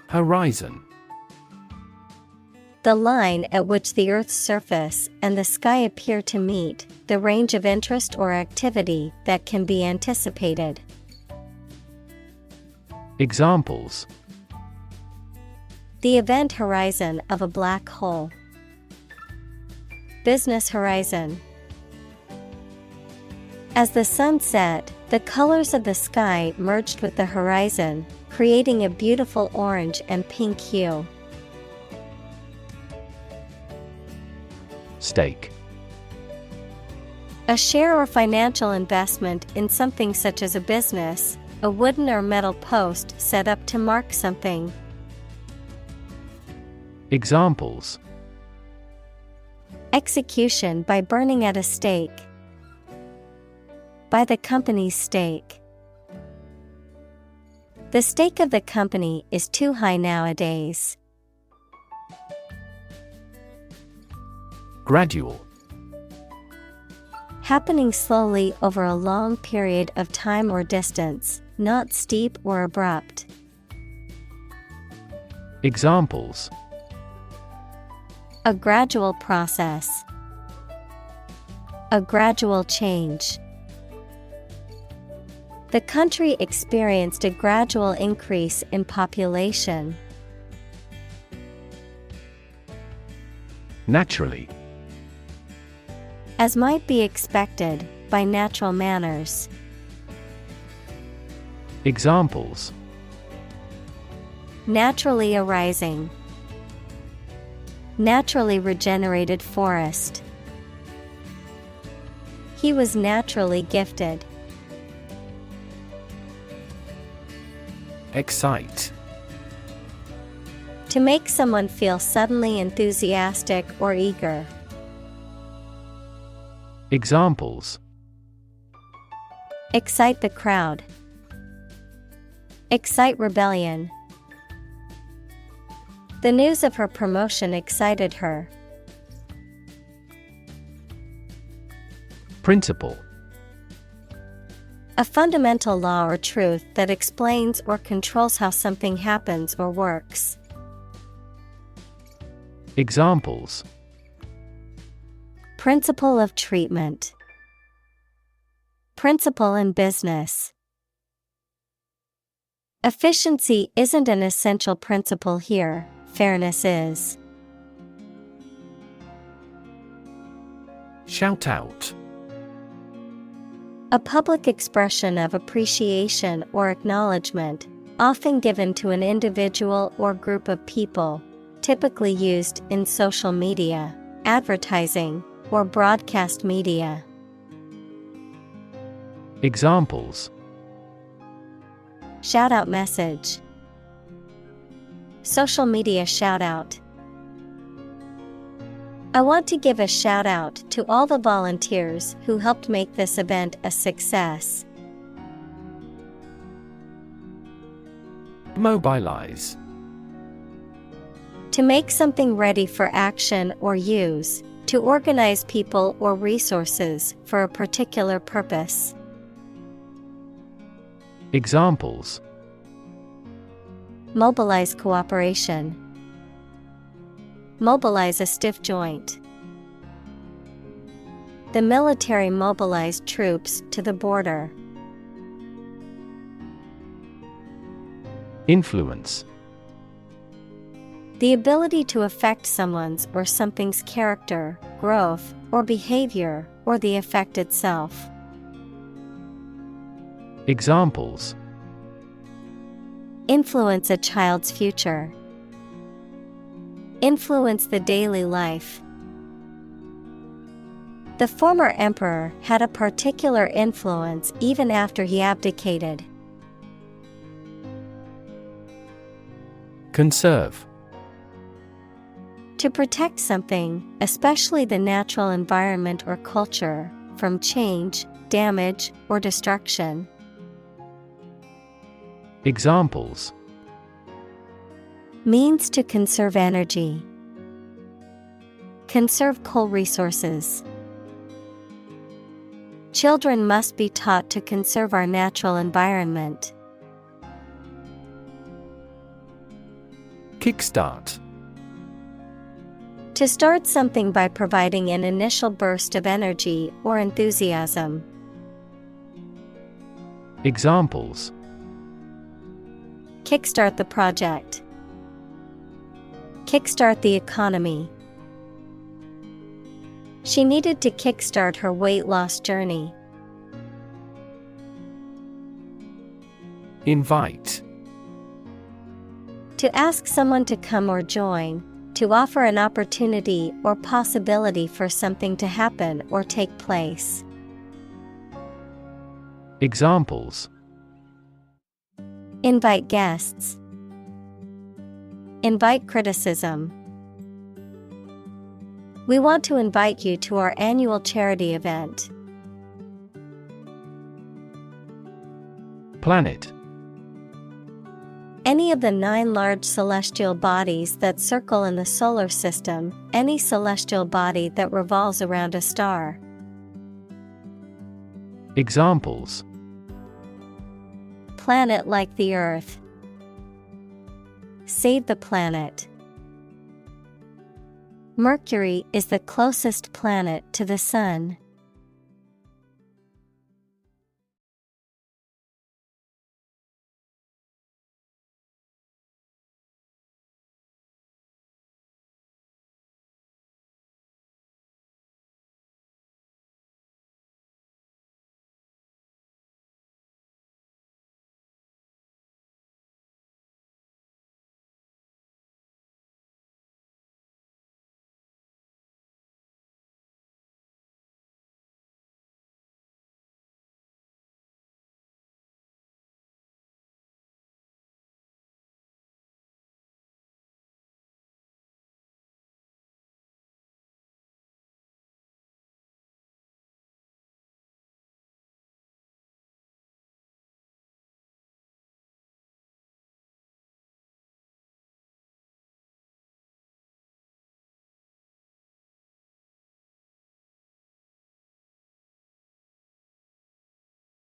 Horizon. The line at which the Earth's surface and the sky appear to meet, the range of interest or activity that can be anticipated. Examples: the event horizon of a black hole. Business horizon. As the sun set, the colors of the sky merged with the horizon, creating a beautiful orange and pink hue. Stake. A share or financial investment in something such as a business, a wooden or metal post set up to mark something. Examples: execution by burning at a stake. By the company's stake. The stake of the company is too high nowadays. Gradual. Happening slowly over a long period of time or distance, not steep or abrupt. Examples: a gradual process. A gradual change. The country experienced a gradual increase in population. Naturally. As might be expected, by natural manners. Examples: naturally arising. Naturally regenerated forest. He was naturally gifted. Excite. To make someone feel suddenly enthusiastic or eager. Examples: excite the crowd. Excite rebellion. The news of her promotion excited her. Principle. A fundamental law or truth that explains or controls how something happens or works. Examples: principle of treatment. Principle in business. Efficiency isn't an essential principle here, fairness is. Shout out. A public expression of appreciation or acknowledgement, often given to an individual or group of people, typically used in social media, advertising, or broadcast media. Examples: shout out message. Social media shout out. I want to give a shout out to all the volunteers who helped make this event a success. Mobilize. To make something ready for action or use, to organize people or resources for a particular purpose. Examples: mobilize cooperation. Mobilize a stiff joint. The military mobilized troops to the border. Influence. The ability to affect someone's or something's character, growth, or behavior, or the effect itself. Examples: influence a child's future. Influence the daily life. The former emperor had a particular influence even after he abdicated. Conserve. To protect something, especially the natural environment or culture, from change, damage, or destruction. Examples: means to conserve energy. Conserve coal resources. Children must be taught to conserve our natural environment. Kickstart. To start something by providing an initial burst of energy or enthusiasm. Kickstart the project. Kickstart the economy. She needed to kickstart her weight loss journey. Invite. To ask someone to come or join, to offer an opportunity or possibility for something to happen or take place. Examples: Invite guests. Invite criticism. We want to invite you to our annual charity event. Planet. Any of the 9 large celestial bodies that circle in the solar system, any celestial body that revolves around a star. Examples: Planet like the Earth. Save the planet. Mercury is the closest planet to the Sun.